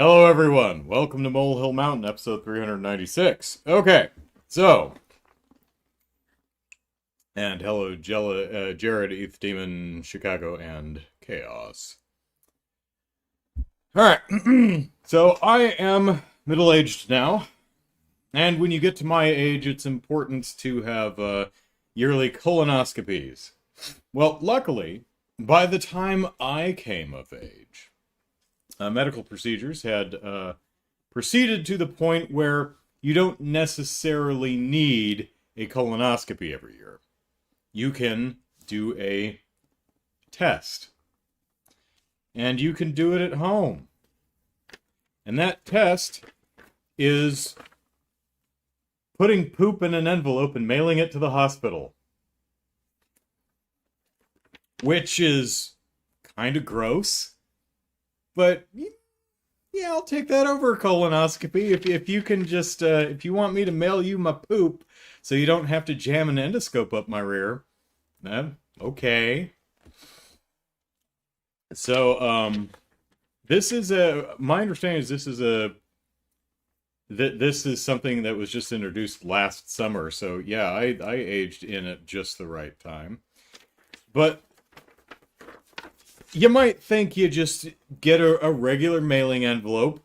Hello, everyone. Welcome to Molehill Mountain, episode 396. Okay, so, and hello, Jared, ETH Demon, Chicago, and Chaos. All right, so I am middle-aged now, and when you get to my age, it's important to have yearly colonoscopies. Well, luckily, by the time I came of age, medical procedures had proceeded to the point where you don't necessarily need a colonoscopy every year. You can do a test. And you can do it at home. And that test is putting poop in an envelope and mailing it to the hospital. Which is kind of gross. But yeah, I'll take that over a colonoscopy. If you can just, if you want me to mail you my poop so you don't have to jam an endoscope up my rear, okay. So, this is my understanding is this is something that was just introduced last summer. So yeah, I aged in at just the right time. But you might think you just get a regular mailing envelope,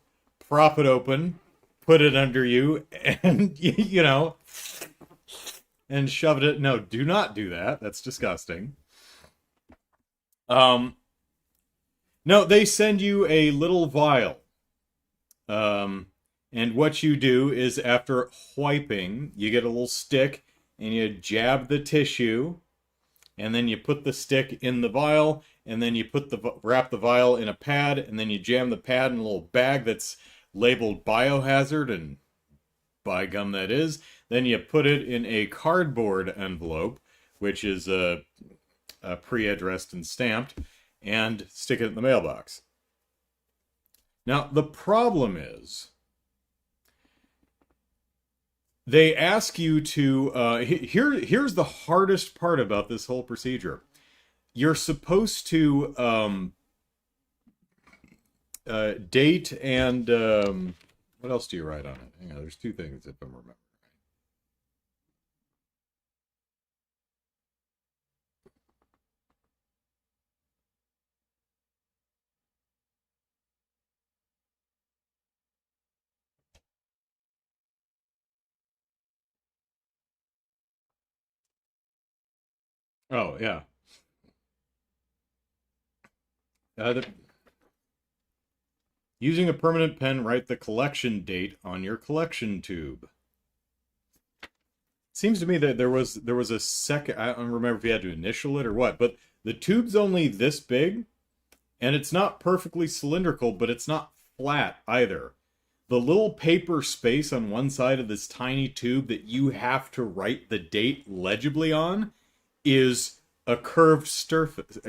prop it open, put it under you, and, you know, and shove it. No, do not do that. That's disgusting. No, they send you a little vial. And what you do is after wiping, you get a little stick and you jab the tissue, and then you put the stick in the vial, and then you wrap the vial in a pad, and then you jam the pad in a little bag that's labeled biohazard, and by gum that is. Then you put it in a cardboard envelope, which is pre-addressed and stamped, and stick it in the mailbox. Now, the problem is, they ask you to, here's the hardest part about this whole procedure. You're supposed to date and what else do you write on it? Hang on, there's two things if I'm remembering. Oh, yeah. The, using a permanent pen, write the collection date on your collection tube. Seems to me that there was a second. I don't remember if you had to initial it or what, but the tube's only this big, and it's not perfectly cylindrical, but it's not flat either. The little paper space on one side of this tiny tube that you have to write the date legibly on is a curved surface.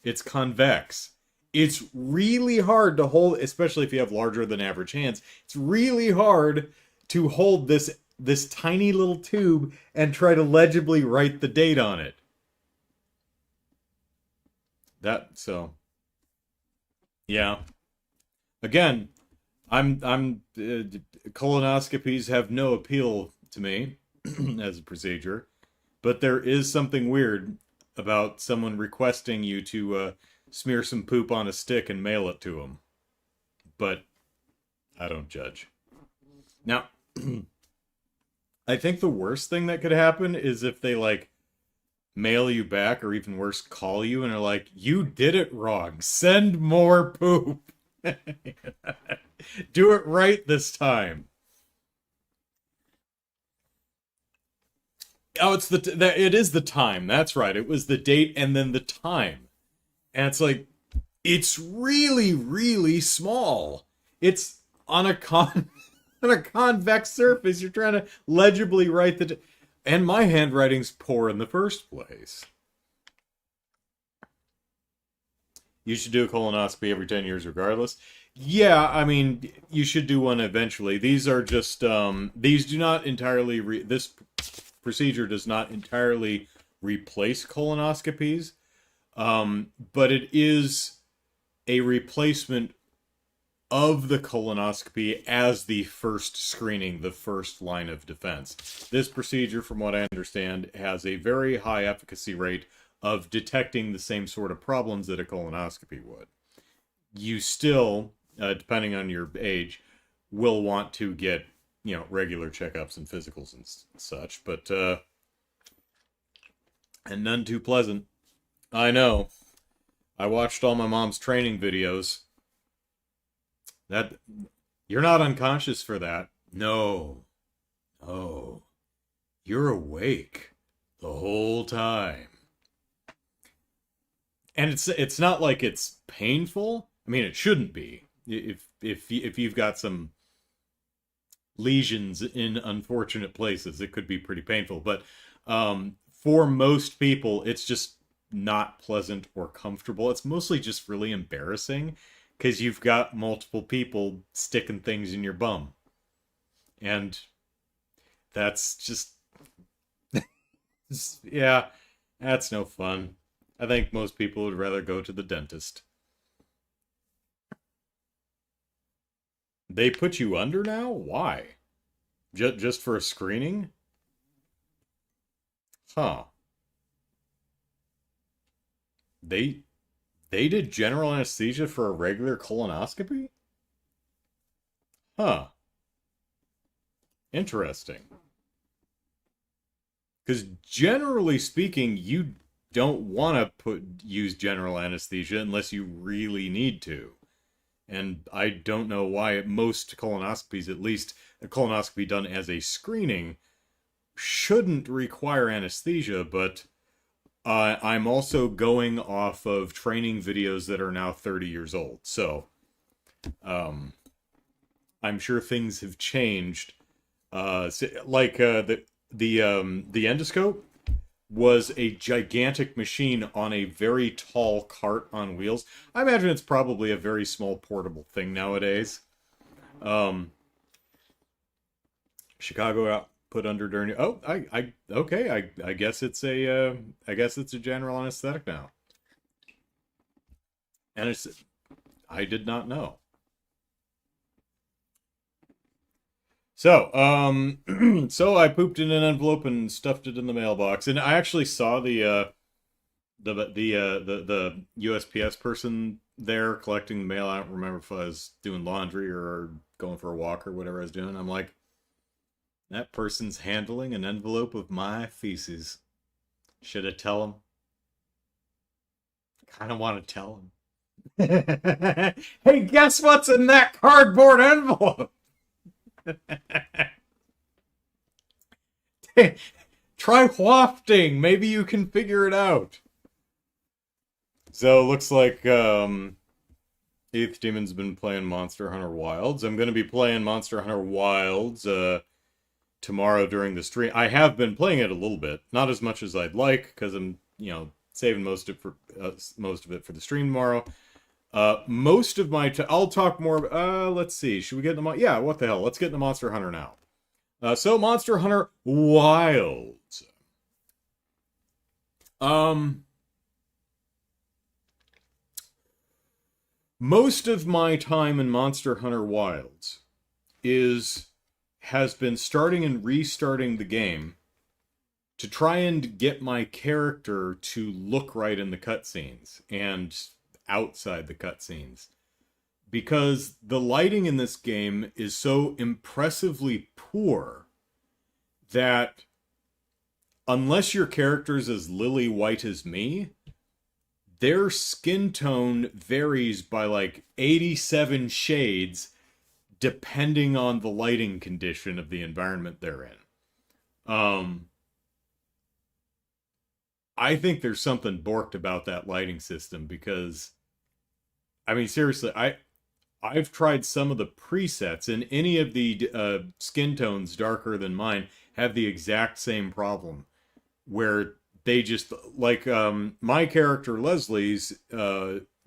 It's convex. It's really hard to hold, especially if you have larger than average hands. It's really hard to hold this tiny little tube and try to legibly write the date on it. Yeah. Again, colonoscopies have no appeal to me as a procedure, but there is something weird about someone requesting you to smear some poop on a stick and mail it to them. But I don't judge. Now, I think the worst thing that could happen is if they, like, mail you back, or even worse, call you and are like, you did it wrong. Send more poop. Do it right this time. Oh, it is the time. That's right. It was the date and then the time. And it's like, it's really, really small. It's on a on a convex surface. You're trying to legibly write and my handwriting's poor in the first place. You should do a colonoscopy every 10 years regardless. Yeah, I mean, you should do one eventually. These are just, these do not entirely, this procedure does not entirely replace colonoscopies, but it is a replacement of the colonoscopy as the first screening, the first line of defense. This procedure, from what I understand, has a very high efficacy rate of detecting the same sort of problems that a colonoscopy would. You still, depending on your age, will want to get, regular checkups and physicals and such, but, and none too pleasant. I know. I watched all my mom's training videos. That you're not unconscious for that. No. Oh. You're awake the whole time. And it's not like it's painful. I mean, it shouldn't be. If you've got some lesions in unfortunate places, it could be pretty painful, but for most people it's just not pleasant or comfortable. It's mostly just really embarrassing because you've got multiple people sticking things in your bum. And that's just, yeah, that's no fun. I think most people would rather go to the dentist. They put you under now? Why? Just for a screening? Huh. They they did general anesthesia for a regular colonoscopy? Huh. Interesting. Because generally speaking, you don't want to use general anesthesia unless you really need to. And I don't know why most colonoscopies, at least a colonoscopy done as a screening, shouldn't require anesthesia, but I'm also going off of training videos that are now 30 years old. So, I'm sure things have changed. The endoscope was a gigantic machine on a very tall cart on wheels. I imagine it's probably a very small portable thing nowadays. Um, Chicago out put under during. Oh, okay. I guess it's a general anesthetic now, and I did not know. So, so I pooped in an envelope and stuffed it in the mailbox, and I actually saw the USPS person there collecting the mail. I don't remember if I was doing laundry or going for a walk or whatever I was doing. I'm like, that person's handling an envelope of my feces. Should I tell him? Kind of want to tell him. Hey, guess what's in that cardboard envelope? Try wafting. Maybe you can figure it out. So looks like Eighth Demon's been playing Monster Hunter Wilds. I'm going to be playing Monster Hunter Wilds tomorrow during the stream. I have been playing it a little bit, not as much as I'd like, because I'm saving most of it for the stream tomorrow. Most of my I'll talk more. Let's see. Should we get in the yeah? What the hell? Let's get into Monster Hunter now. So Monster Hunter Wilds. Most of my time in Monster Hunter Wilds has been starting and restarting the game to try and get my character to look right in the cutscenes and outside the cutscenes, because the lighting in this game is so impressively poor that unless your character's as lily white as me, their skin tone varies by like 87 shades depending on the lighting condition of the environment they're in. I think there's something borked about that lighting system, because I mean, seriously, I've tried some of the presets, and any of the skin tones darker than mine have the exact same problem, where they just, like, my character Leslie's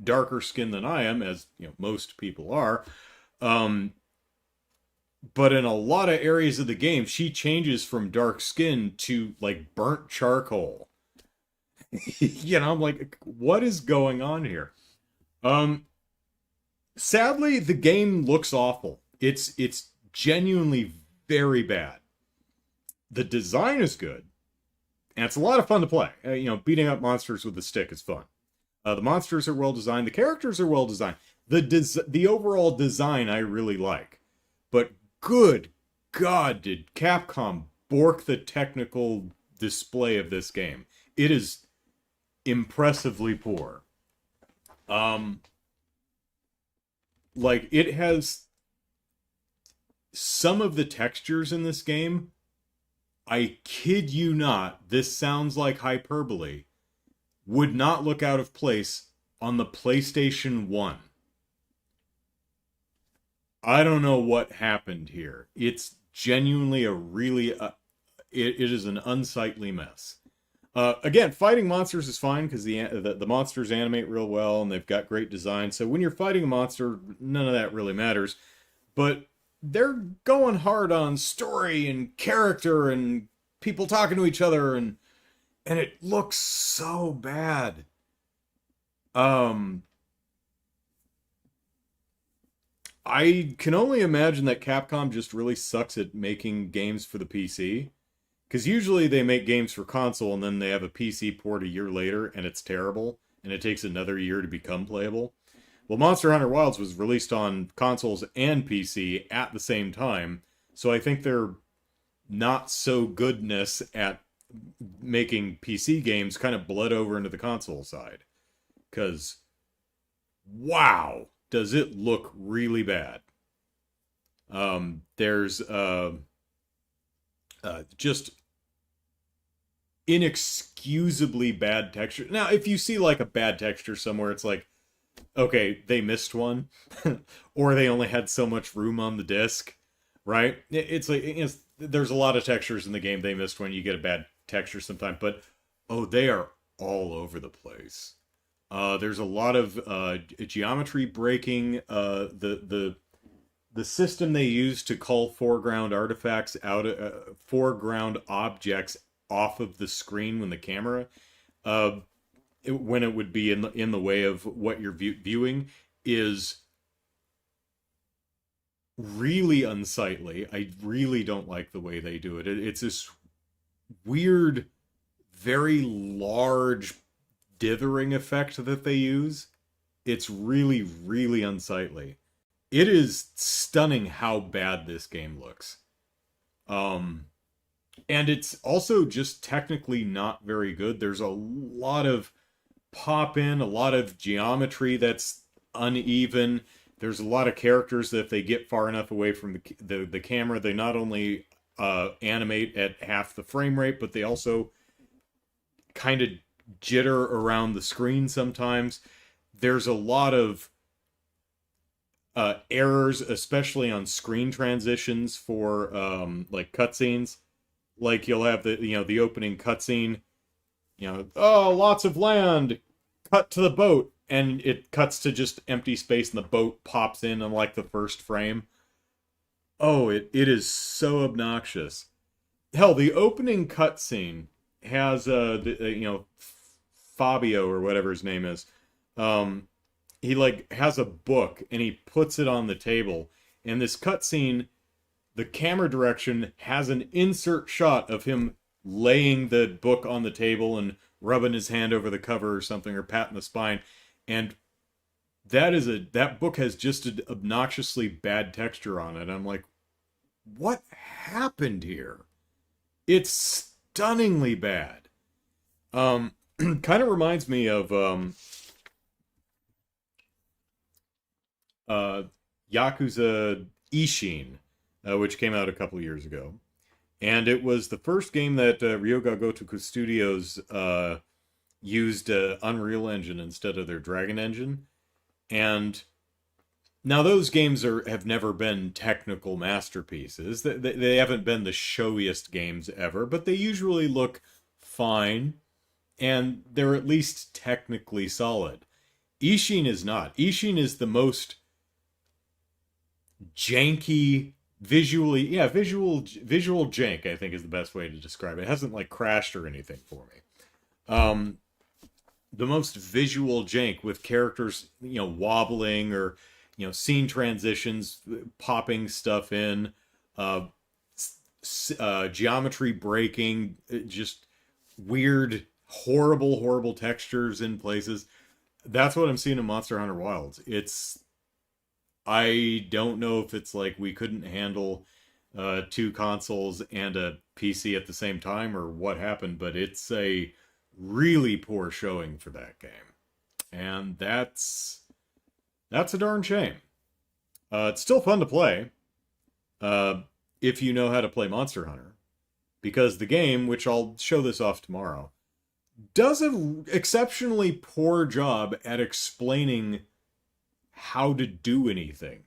darker skin than I am, as most people are, but in a lot of areas of the game, she changes from dark skin to like burnt charcoal. I'm like, what is going on here? Um, Sadly, the game looks awful. It's genuinely very bad. The design is good, and it's a lot of fun to play. Beating up monsters with a stick is fun. The monsters are well designed. The characters are well designed. The overall design I really like. But good God, did Capcom bork the technical display of this game? It is impressively poor. Um, like it has some of the textures in this game. I kid you not. This sounds like hyperbole. Would not look out of place on the PlayStation 1. I don't know what happened here. It's genuinely a really it is an unsightly mess. Again, fighting monsters is fine because the monsters animate real well and they've got great design. So when you're fighting a monster, none of that really matters. But they're going hard on story and character and people talking to each other, and it looks so bad. Um, I can only imagine that Capcom just really sucks at making games for the PC. Because usually they make games for console and then they have a PC port a year later and it's terrible and it takes another year to become playable. Well, Monster Hunter Wilds was released on consoles and PC at the same time, so I think their not so goodness at making PC games kind of bled over into the console side. Because, wow, does it look really bad. There's just inexcusably bad texture. Now, if you see like a bad texture somewhere, it's like, okay, they missed one, or they only had so much room on the disc, right? It's like there's a lot of textures in the game. They missed one. You get a bad texture sometimes, but oh, they are all over the place. There's a lot of geometry breaking. The system they use to call foreground artifacts out, foreground objects off of the screen when the camera, when it would be in the way of what you're viewing, is really unsightly. I really don't like the way they do it. It's this weird, very large dithering effect that they use. It's really, really unsightly. It is stunning how bad this game looks. Um, and it's also just technically not very good. There's a lot of pop in, a lot of geometry that's uneven. There's a lot of characters that if they get far enough away from the camera, they not only animate at half the frame rate, but they also kind of jitter around the screen sometimes. There's a lot of errors, especially on screen transitions for like cutscenes. Like you'll have the opening cutscene, oh, lots of land, cut to the boat, and it cuts to just empty space, and the boat pops in on like the first frame. Oh, it is so obnoxious. Hell, the opening cutscene has Fabio or whatever his name is. He like has a book and he puts it on the table. And this cutscene, the camera direction has an insert shot of him laying the book on the table and rubbing his hand over the cover or something, or patting the spine. And that book has just an obnoxiously bad texture on it. I'm like, what happened here? It's stunningly bad. Kind of reminds me of Yakuza Ishin, which came out a couple years ago. And it was the first game that Ryoga Gotoku Studios used Unreal Engine instead of their Dragon Engine. And now those games have never been technical masterpieces. They haven't been the showiest games ever, but they usually look fine, and they're at least technically solid. Ishin is not. Ishin is the most janky visual jank, I think is the best way to describe it. It hasn't like crashed or anything for me. The most visual jank with characters wobbling, or scene transitions, popping stuff in, uh, geometry breaking, just weird, horrible textures in places. That's what I'm seeing in Monster Hunter Wilds. I don't know if it's like we couldn't handle two consoles and a PC at the same time or what happened, but it's a really poor showing for that game. And that's a darn shame. It's still fun to play if you know how to play Monster Hunter, because the game, which I'll show this off tomorrow, does an exceptionally poor job at explaining how to do anything.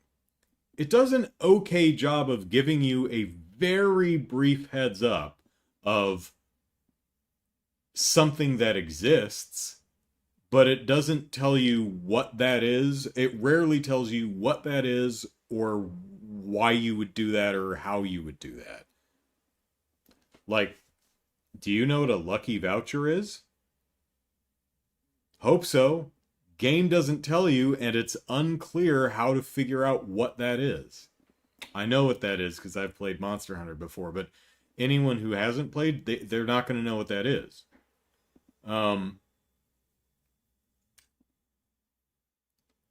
It does an okay job of giving you a very brief heads up of something that exists, but it doesn't tell you what that is. It rarely tells you what that is or why you would do that or how you would do that. Like, do you know what a lucky voucher is? Hope so. Game doesn't tell you, and it's unclear how to figure out what that is. I know what that is because I've played Monster Hunter before, but anyone who hasn't played, they're not going to know what that is.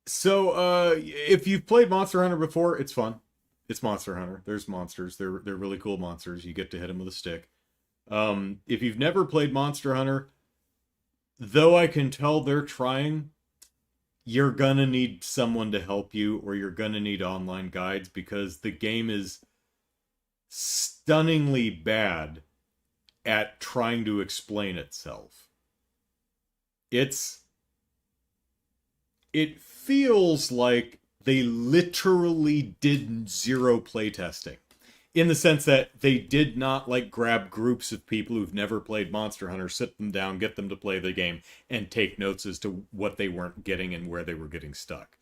So if you've played Monster Hunter before, it's fun. It's Monster Hunter. There's monsters. They're really cool monsters. You get to hit them with a stick. If you've never played Monster Hunter, though I can tell they're trying, you're gonna need someone to help you, or you're gonna need online guides, because the game is stunningly bad at trying to explain itself. It feels like they literally did zero playtesting. In the sense that they did not grab groups of people who've never played Monster Hunter, sit them down, get them to play the game, and take notes as to what they weren't getting and where they were getting stuck.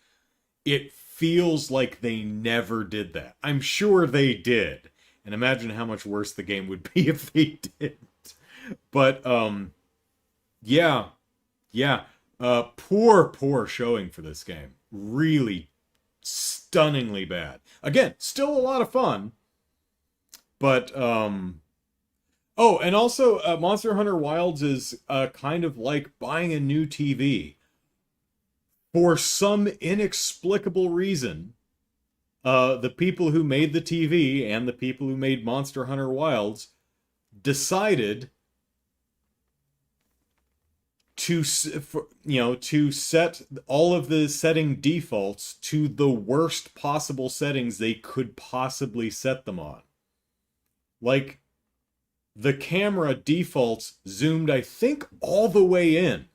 It feels like they never did that. I'm sure they did. And imagine how much worse the game would be if they didn't. But, yeah. Poor showing for this game. Really stunningly bad. Again, still a lot of fun. But, oh, and also, Monster Hunter Wilds is kind of like buying a new TV. For some inexplicable reason, the people who made the TV and the people who made Monster Hunter Wilds decided to set all of the setting defaults to the worst possible settings they could possibly set them on. Like, the camera defaults zoomed, I think, all the way in.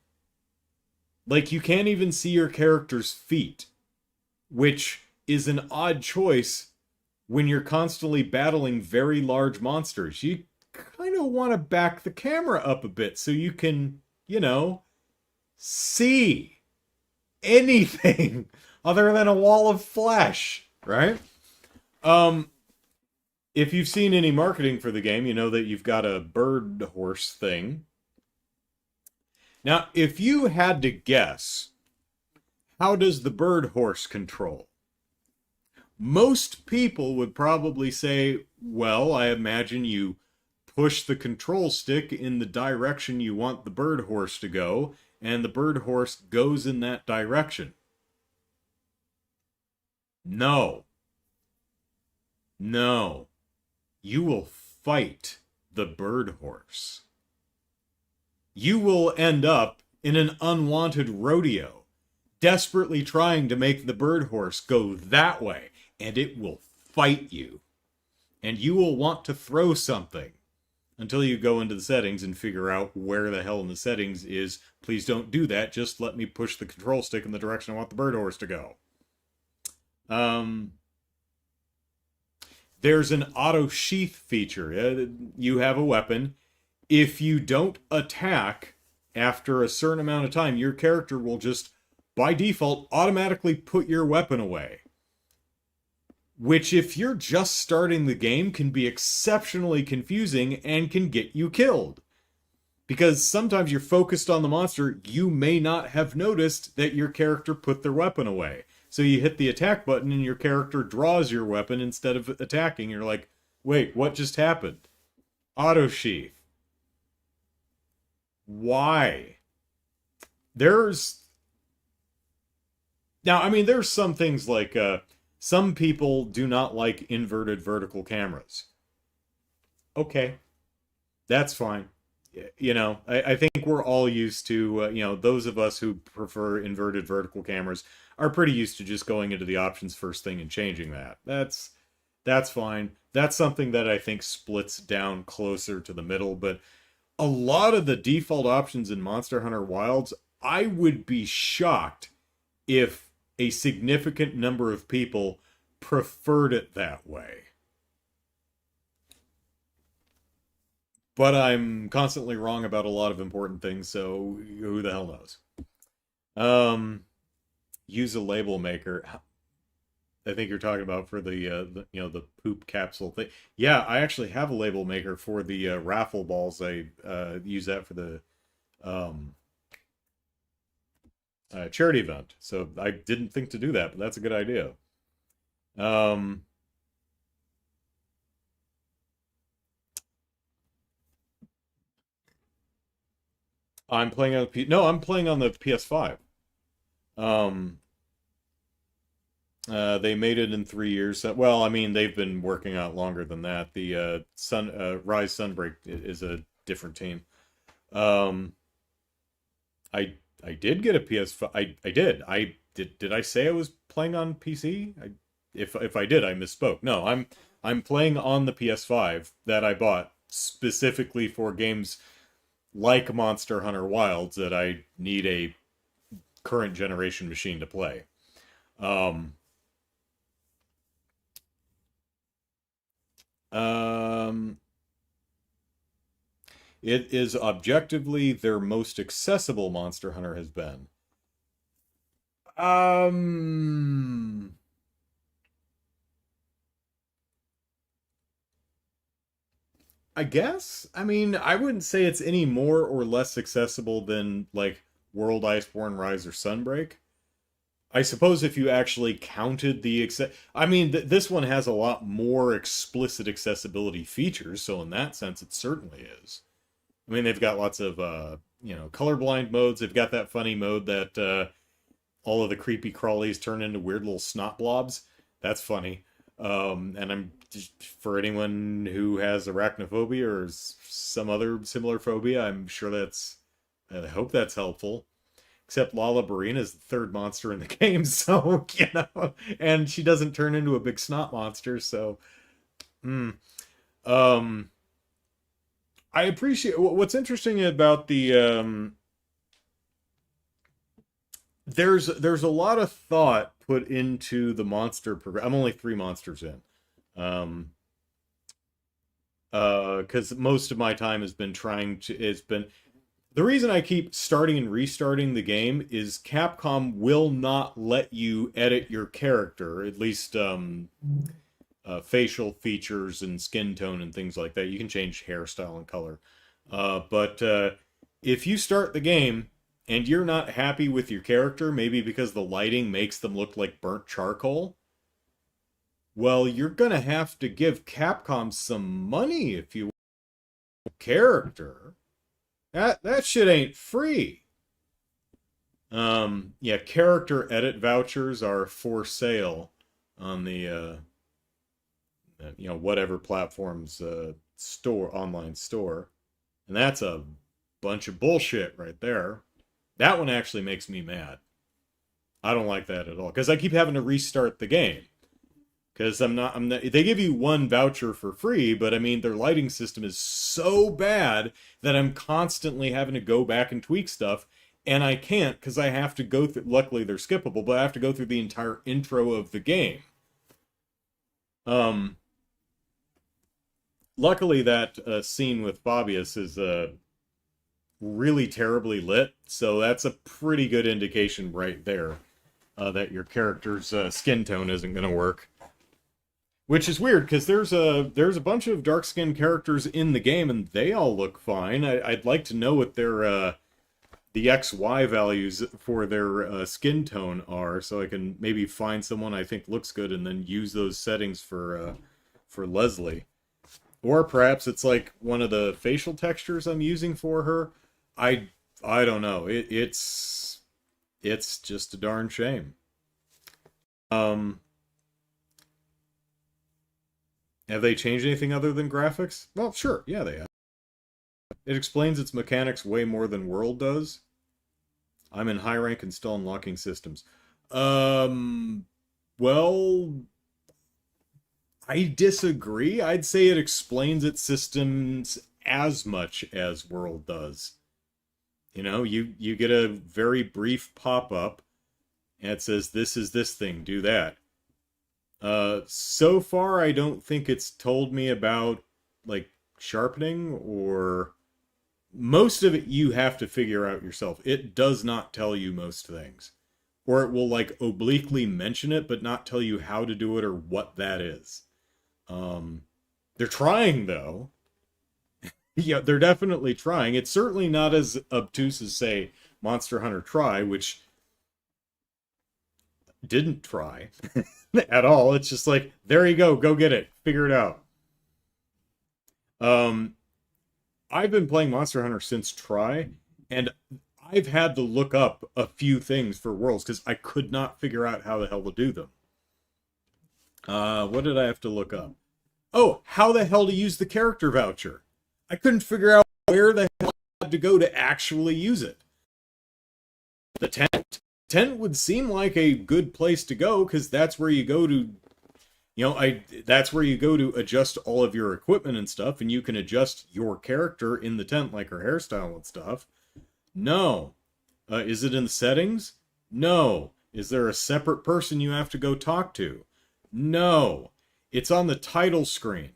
Like, you can't even see your character's feet, which is an odd choice when you're constantly battling very large monsters. You kind of want to back the camera up a bit so you can, see anything other than a wall of flesh, right? If you've seen any marketing for the game, you know that you've got a bird horse thing. Now, if you had to guess, how does the bird horse control? Most people would probably say, well, I imagine you push the control stick in the direction you want the bird horse to go, and the bird horse goes in that direction. No. You will fight the bird horse. You will end up in an unwanted rodeo, desperately trying to make the bird horse go that way, and it will fight you. And you will want to throw something until you go into the settings and figure out where the hell in the settings is, please don't do that, just let me push the control stick in the direction I want the bird horse to go. There's an auto sheath feature. You have a weapon. If you don't attack after a certain amount of time, your character will just, by default, automatically put your weapon away. Which, if you're just starting the game, can be exceptionally confusing and can get you killed. Because sometimes you're focused on the monster, you may not have noticed that your character put their weapon away. So you hit the attack button and your character draws your weapon instead of attacking. You're like, wait, what just happened? Auto sheath. Why? There's Now, I mean, there's some things like some people do not like inverted vertical cameras. Okay, that's fine. You know, I think we're all used to, those of us who prefer inverted vertical cameras are pretty used to just going into the options first thing and changing that. That's fine. That's something that I think splits down closer to the middle, but a lot of the default options in Monster Hunter Wilds, I would be shocked if a significant number of people preferred it that way. But I'm constantly wrong about a lot of important things, so who the hell knows? Um, Use a label maker. I think you're talking about for the poop capsule thing. Yeah, I actually have a label maker for the raffle balls. I use that for the um, charity event. So I didn't think to do that, but that's a good idea. Um, I'm playing on no, I'm playing on the PS5. Um, they made it in 3 years. Well, I mean, they've been working out longer than that. The Rise Sunbreak is a different team. Um, I did get a PS5. I did. I did. Did I say I was playing on PC? If I did, I misspoke. No, I'm playing on the PS5 that I bought specifically for games like Monster Hunter Wilds that I need a current generation machine to play. Um, um, it is objectively their most accessible Monster Hunter has been. Um, I guess. I mean, I wouldn't say it's any more or less accessible than like World Iceborne Rise or Sunbreak. I suppose if you actually counted I mean, this one has a lot more explicit accessibility features, so in that sense, it certainly is. I mean, they've got lots of colorblind modes. They've got that funny mode that all of the creepy crawlies turn into weird little snot blobs. That's funny. And I'm just, for anyone who has arachnophobia or some other similar phobia, I'm sure I hope that's helpful. Except Lala Barina is the third monster in the game, so and she doesn't turn into a big snot monster, so. Mm. Um, I appreciate what's interesting about the there's a lot of thought put into the monster program. I'm only three monsters in. Um, because most of my time has been it's been the reason I keep starting and restarting the game is Capcom will not let you edit your character, at least facial features and skin tone and things like that. You can change hairstyle and color. But if you start the game and you're not happy with your character, maybe because the lighting makes them look like burnt charcoal, well, you're gonna have to give Capcom some money if you want a character. That shit ain't free. Yeah, character edit vouchers are for sale on the whatever platform's online store, and that's a bunch of bullshit right there. That one actually makes me mad. I don't like that at all because I keep having to restart the game because I'm not. They give you one voucher for free, but I mean their lighting system is so bad that I'm constantly having to go back and tweak stuff, and I can't because I have to go through. Luckily, they're skippable, but I have to go through the entire intro of the game. Um, Luckily, that scene with Fabius is really terribly lit, so that's a pretty good indication right there that your character's skin tone isn't going to work. Which is weird because there's a bunch of dark skinned characters in the game and they all look fine. I'd like to know what the XY values for their skin tone are, so I can maybe find someone I think looks good and then use those settings for Leslie. Or perhaps it's like one of the facial textures I'm using for her. I I don't know. It's just a darn shame. Um, have they changed anything other than graphics? Well, sure, yeah, they have. It explains its mechanics way more than World does. I'm in high rank and still unlocking systems. Um, well, I disagree. I'd say it explains its systems as much as World does. You know, you get a very brief pop-up and it says this is this thing, do that. So far I don't think it's told me about like sharpening or most of it you have to figure out yourself. It does not tell you most things. Or it will like obliquely mention it but not tell you how to do it or what that is. Um, they're trying though. Yeah, they're definitely trying. It's certainly not as obtuse as say Monster Hunter Try, which didn't try at all. It's just like, there you go get it, figure it out. Um, I've been playing Monster Hunter since Try, and I've had to look up a few things for worlds because I could not figure out how the hell to do them. What did I have to look up? Oh, how the hell to use the character voucher. I couldn't figure out where the hell I had to go to actually use it. The tent would seem like a good place to go because that's where you go to, that's where you go to adjust all of your equipment and stuff, and you can adjust your character in the tent, like her hairstyle and stuff. No. Is it in the settings? No. Is there a separate person you have to go talk to? No. It's on the title screen.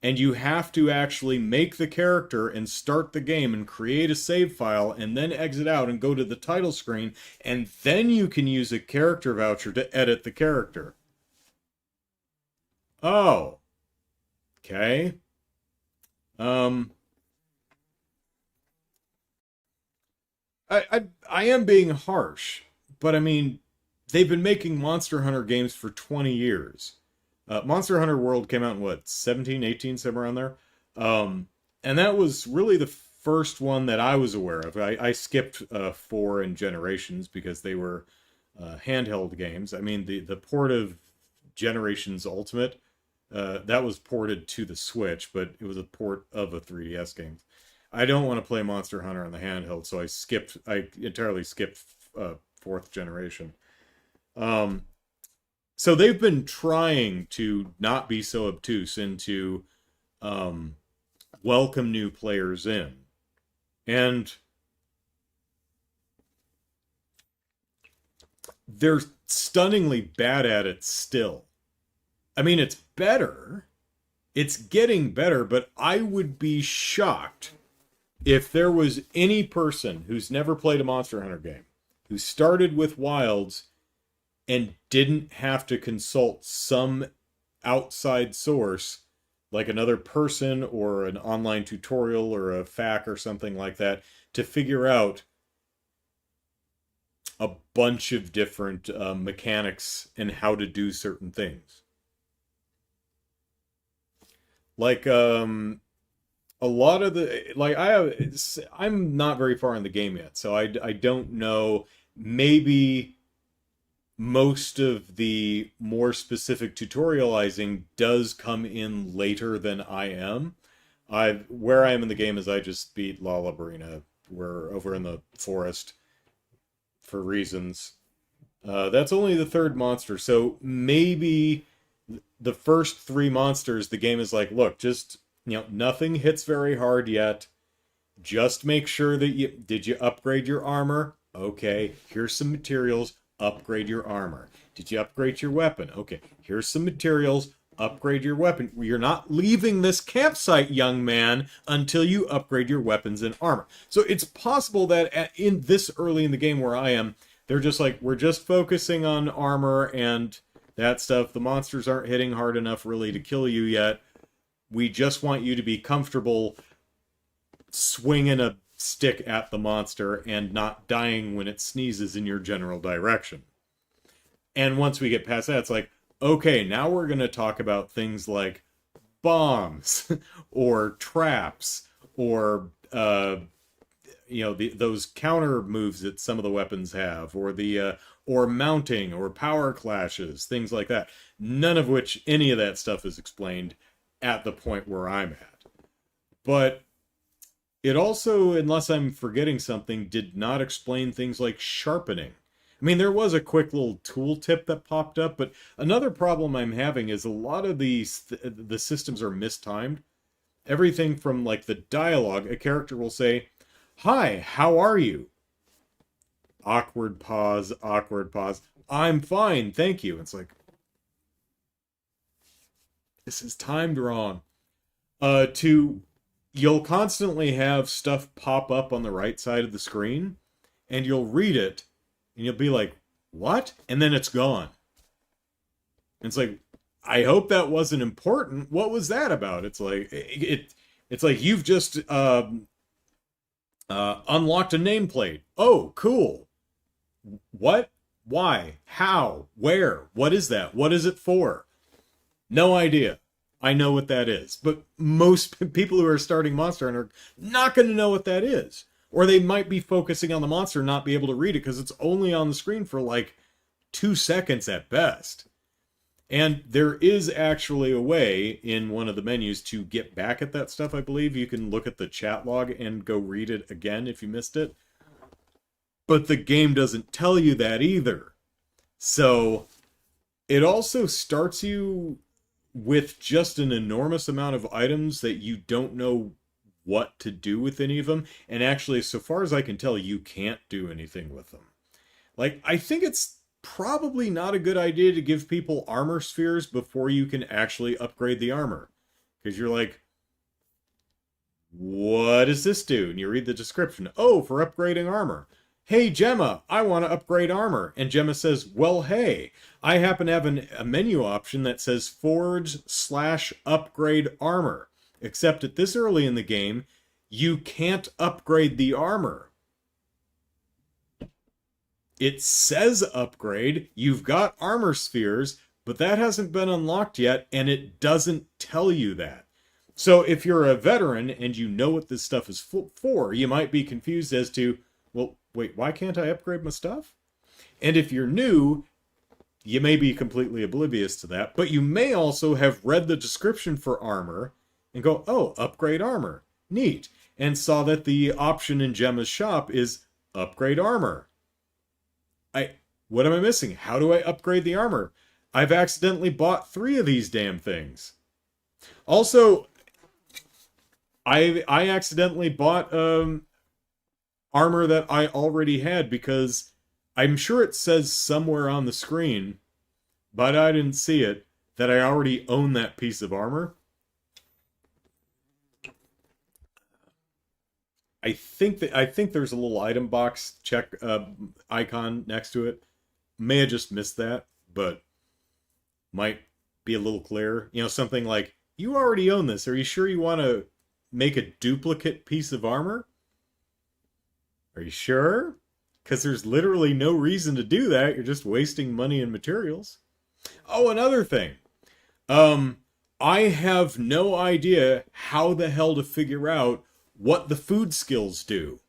And you have to actually make the character and start the game and create a save file and then exit out and go to the title screen, and then you can use a character voucher to edit the character. Oh. Okay. I am being harsh, but I mean, they've been making Monster Hunter games for 20 years. Monster Hunter World came out in what, 17, 18, somewhere around there? And that was really the first one that I was aware of. I skipped 4 and Generations because they were handheld games. I mean, the port of Generations Ultimate, that was ported to the Switch, but it was a port of a 3DS game. I don't want to play Monster Hunter on the handheld, so I entirely skipped 4th generation. Um, so they've been trying to not be so obtuse and to welcome new players in. And they're stunningly bad at it still. I mean, it's better. It's getting better, but I would be shocked if there was any person who's never played a Monster Hunter game, who started with Wilds and didn't have to consult some outside source, like another person or an online tutorial or a FAQ or something like that, to figure out a bunch of different mechanics and how to do certain things. Like, a lot of the, like, I'm not very far in the game yet, so I don't know. Maybe most of the more specific tutorializing does come in later than I am. Where I am in the game is I just beat La Labrina. We're over in the forest for reasons. That's only the 3rd monster, so maybe the first 3 monsters, the game is like, look, just, nothing hits very hard yet. Just make sure that did you upgrade your armor? Okay, here's some materials. Upgrade your armor. Did you upgrade your weapon? Okay, here's some materials. Upgrade your weapon. You're not leaving this campsite, young man, until you upgrade your weapons and armor. So it's possible that in this early in the game where I am, they're just like, we're just focusing on armor and that stuff. The monsters aren't hitting hard enough really to kill you yet. We just want you to be comfortable swinging a stick at the monster and not dying when it sneezes in your general direction. And once we get past that, it's like, okay, now we're going to talk about things like bombs or traps or those counter moves that some of the weapons have, or the or mounting or power clashes, things like that. None of which any of that stuff is explained at the point where I'm at. But it also, unless I'm forgetting something, did not explain things like sharpening. I mean, there was a quick little tooltip that popped up, but another problem I'm having is a lot of the systems are mistimed. Everything from, like, the dialogue, a character will say, "Hi, how are you?" Awkward pause, awkward pause. "I'm fine, thank you." It's like, this is timed wrong. You'll constantly have stuff pop up on the right side of the screen, and you'll read it, and you'll be like, what? And then it's gone. And it's like, I hope that wasn't important. What was that about? It's like, it's like you've just unlocked a nameplate. Oh, cool. What? Why? How? Where? What is that? What is it for? No idea. I know what that is. But most people who are starting Monster Hunter are not going to know what that is. Or they might be focusing on the monster and not be able to read it because it's only on the screen for like 2 seconds at best. And there is actually a way in one of the menus to get back at that stuff, I believe. You can look at the chat log and go read it again if you missed it. But the game doesn't tell you that either. So it also starts you with just an enormous amount of items that you don't know what to do with any of them. And actually, so far as I can tell, you can't do anything with them. Like, I think it's probably not a good idea to give people armor spheres before you can actually upgrade the armor. Because you're like, what does this do? And you read the description. Oh, for upgrading armor. Hey, Gemma, I want to upgrade armor. And Gemma says, well, hey, I happen to have a menu option that says forge/upgrade armor. Except at this early in the game, you can't upgrade the armor. It says upgrade, you've got armor spheres, but that hasn't been unlocked yet, and it doesn't tell you that. So if you're a veteran and you know what this stuff is for, you might be confused as to, well, wait, why can't I upgrade my stuff? And if you're new, you may be completely oblivious to that, but you may also have read the description for armor and go, oh, upgrade armor. Neat. And saw that the option in Gemma's shop is upgrade armor. What am I missing? How do I upgrade the armor? I've accidentally bought 3 of these damn things. Also, I accidentally bought armor that I already had because I'm sure it says somewhere on the screen, but I didn't see it, that I already own that piece of armor. I think there's a little item box check icon next to it. May have just missed that, but might be a little clearer. You know, something like, you already own this. Are you sure you want to make a duplicate piece of armor? Are you sure? Because there's literally no reason to do that. You're just wasting money and materials. Oh, another thing. I have no idea how the hell to figure out what the food skills do.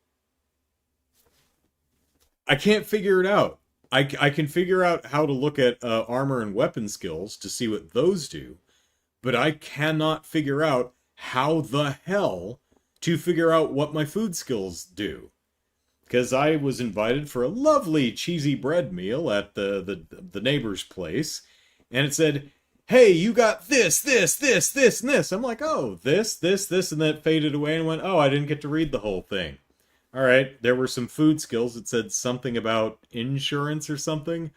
I can't figure it out. I can figure out how to look at armor and weapon skills to see what those do, but I cannot figure out how the hell to figure out what my food skills do. Because I was invited for a lovely cheesy bread meal at the neighbor's place, and it said, hey, you got this, and this. I'm like, oh, this, and then it faded away and went, oh, I didn't get to read the whole thing. All right, there were some food skills. It said something about insurance or something.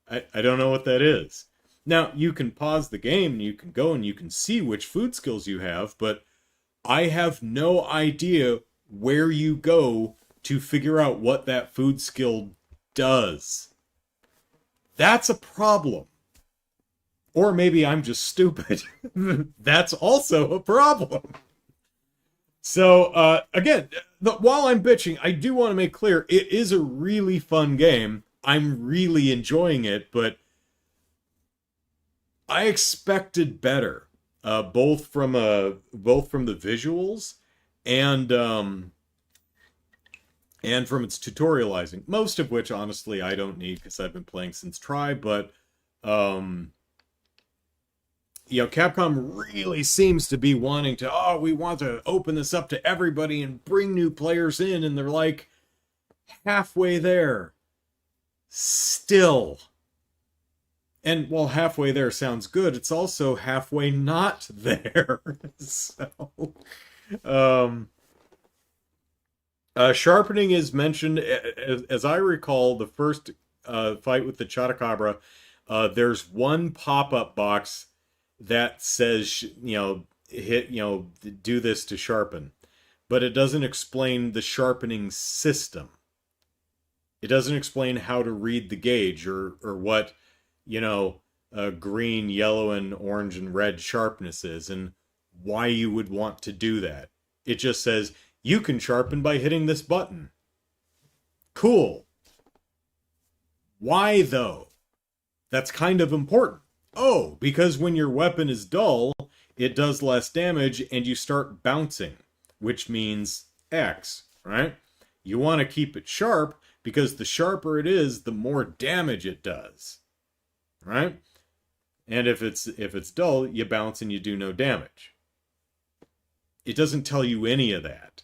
I don't know what that is. Now, you can pause the game and you can go and you can see which food skills you have, but I have no idea where you go to figure out what that food skill does. That's a problem. Or maybe I'm just stupid. That's also a problem. So, again, while I'm bitching, I do want to make clear it is a really fun game. I'm really enjoying it, but I expected better, both from the visuals and and from its tutorializing. Most of which, honestly, I don't need because I've been playing since Try. But um, Capcom really seems to be wanting to. Oh, we want to open this up to everybody and bring new players in, and they're like halfway there, still. And while halfway there sounds good, it's also halfway not there. So, um, sharpening is mentioned, as I recall, the first fight with the Chatacabra. There's one pop-up box that says, hit, do this to sharpen, but it doesn't explain the sharpening system. It doesn't explain how to read the gauge or what green, yellow, and orange and red sharpness is and why you would want to do that. It just says you can sharpen by hitting this button. Cool. Why though? That's kind of important. Oh, because when your weapon is dull, it does less damage and you start bouncing, which means X, right? You want to keep it sharp because the sharper it is, the more damage it does. Right? And if it's dull, you bounce and you do no damage. It doesn't tell you any of that.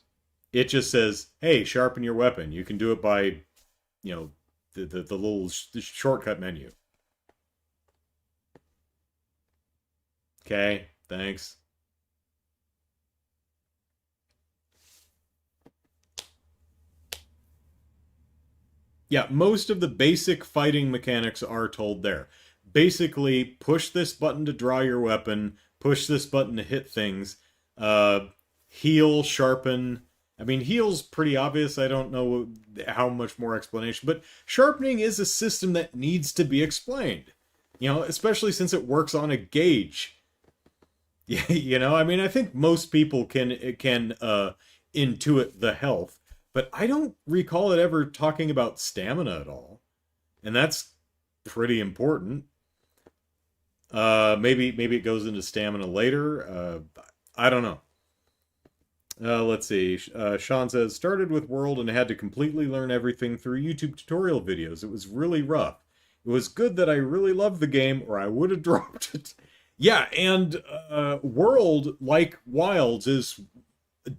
It just says, "Hey, sharpen your weapon." You can do it by, the little shortcut menu. Okay, thanks. Yeah, most of the basic fighting mechanics are told there. Basically, push this button to draw your weapon, push this button to hit things, heal, sharpen. I mean, heal's pretty obvious. I don't know how much more explanation, but sharpening is a system that needs to be explained. Especially since it works on a gauge. I mean, I think most people can intuit the health, but I don't recall it ever talking about stamina at all, and that's pretty important. Maybe it goes into stamina later. I don't know. Let's see. Sean says, started with World and had to completely learn everything through YouTube tutorial videos. It was really rough. It was good that I really loved the game, or I would have dropped it. Yeah, and World, like Wilds, is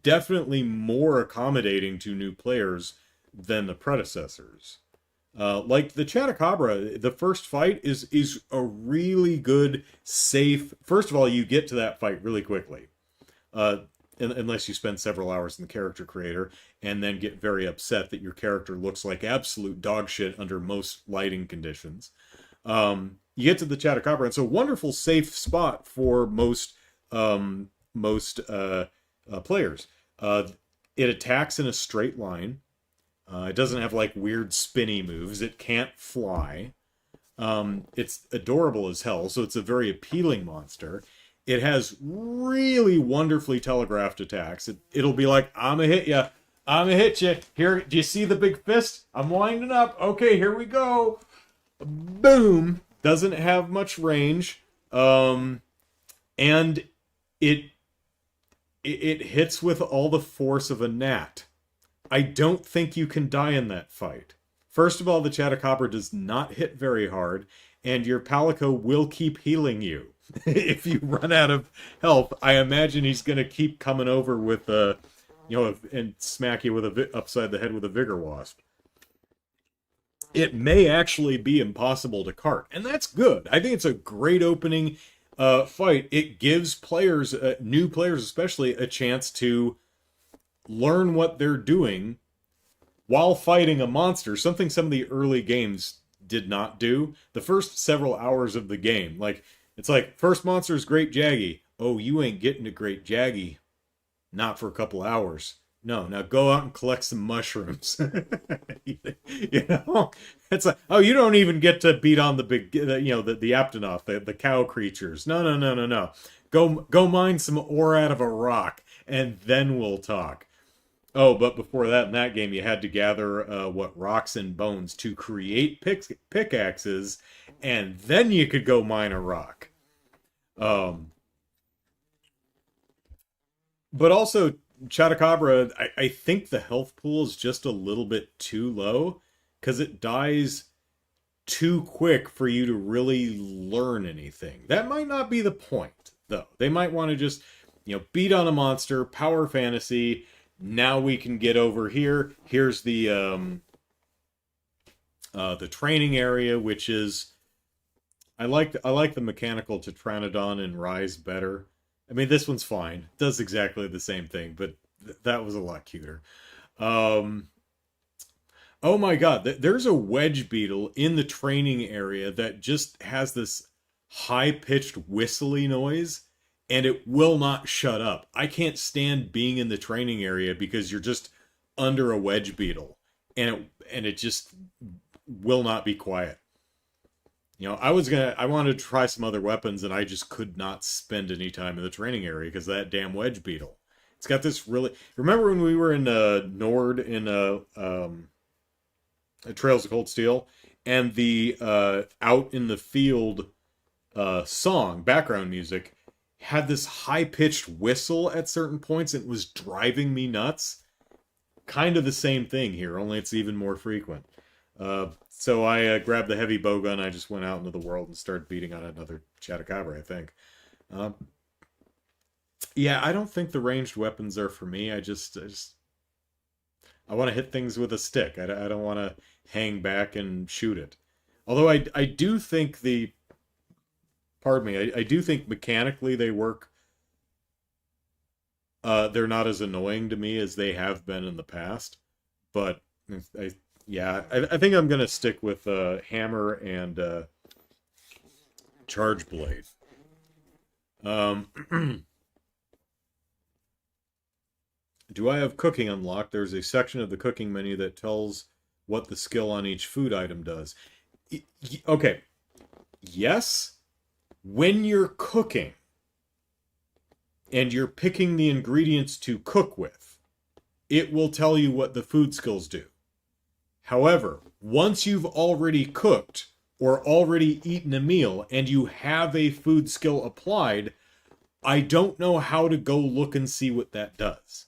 definitely more accommodating to new players than the predecessors. Like the Chatacabra, the first fight is a really good, safe. First of all, you get to that fight really quickly, unless you spend several hours in the character creator and then get very upset that your character looks like absolute dog shit under most lighting conditions. You get to the Chatacabra, and it's a wonderful, safe spot for most players. It attacks in a straight line. It doesn't have like weird spinny moves. It can't fly. It's adorable as hell, so it's a very appealing monster. It has really wonderfully telegraphed attacks. It'll be like, I'm gonna hit you. I'm gonna hit you. Here, do you see the big fist? I'm winding up. Okay, here we go. Boom. Doesn't have much range. And it hits with all the force of a gnat. I don't think you can die in that fight. First of all, the Chatacabra does not hit very hard, and your Palico will keep healing you. If you run out of health, I imagine he's going to keep coming over with, and smack you with upside the head with a Vigor Wasp. It may actually be impossible to cart, and that's good. I think it's a great opening fight. It gives players, new players especially, a chance to learn what they're doing while fighting a monster, something some of the early games did not do. The first several hours of the game, it's like, first monster is Great Jaggy. Oh, you ain't getting to Great Jaggy. Not for a couple hours. No, now go out and collect some mushrooms. It's like, oh, you don't even get to beat on the big, the Aptonoth, the cow creatures. No. Go mine some ore out of a rock. and then we'll talk. Oh, but before that, in that game, you had to gather rocks and bones to create pickaxes, and then you could go mine a rock. Um, but also, Chatacabra, I think the health pool is just a little bit too low because it dies too quick for you to really learn anything. That might not be the point, though. They might want to just, beat on a monster, power fantasy. Now we can get over here. Here's the training area, which is I like the mechanical Tetranodon and Rise better. I mean, this one's fine. It does exactly the same thing, but that was a lot cuter. Um, Oh my god, there's a wedge beetle in the training area that just has this high-pitched whistly noise and it will not shut up. I can't stand being in the training area because you're just under a wedge beetle and it just will not be quiet. I wanted to try some other weapons and I just could not spend any time in the training area because of that damn wedge beetle. It's got this really. Remember when we were in Nord in Trails of Cold Steel, and the Out in the Field song, background music, had this high pitched whistle at certain points. And it was driving me nuts. Kind of the same thing here, only it's even more frequent. So I grabbed the heavy bowgun. I just went out into the world and started beating on another Chatacabra, I think. Uh, yeah, I don't think the ranged weapons are for me. I want to hit things with a stick. I don't want to hang back and shoot it. Although I do think pardon me, I do think mechanically they work. They're not as annoying to me as they have been in the past. But I think I'm gonna stick with hammer and charge blade. Um, do I have cooking unlocked? There's a section of the cooking menu that tells what the skill on each food item does. Okay, yes, when you're cooking and you're picking the ingredients to cook with, it will tell you what the food skills do. However, once you've already cooked or already eaten a meal and you have a food skill applied, I don't know how to go look and see what that does.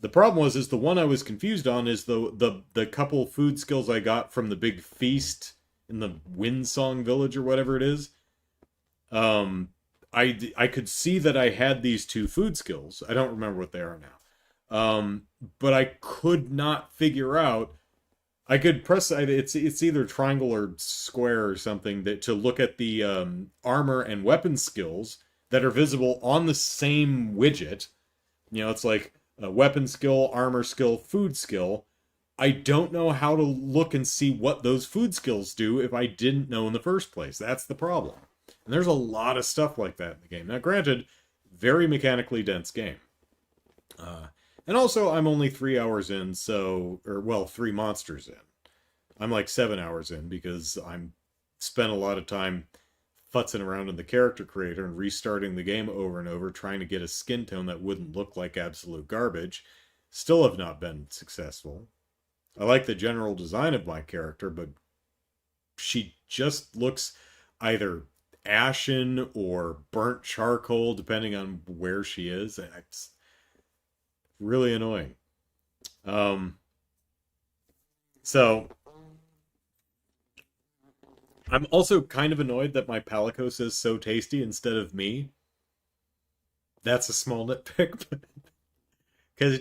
The problem is the one I was confused on is the couple food skills I got from the big feast in the Windsong Village or whatever it is. I could see that I had these two food skills. I don't remember what they are now. But I could not figure out. I could press it's either triangle or square or something that to look at the armor and weapon skills that are visible on the same widget. It's like a weapon skill, armor skill, food skill. I don't know how to look and see what those food skills do if I didn't know in the first place. That's the problem. And there's a lot of stuff like that in the game. Now, granted, very mechanically dense game. And also, I'm only 3 hours in, 3 monsters in. I'm like 7 hours in because I'm spent a lot of time futzing around in the character creator and restarting the game over and over, trying to get a skin tone that wouldn't look like absolute garbage. Still have not been successful. I like the general design of my character, but she just looks either ashen or burnt charcoal, depending on where she is. It's really annoying. So I'm also kind of annoyed that my Palico says so tasty instead of me. That's a small nitpick, because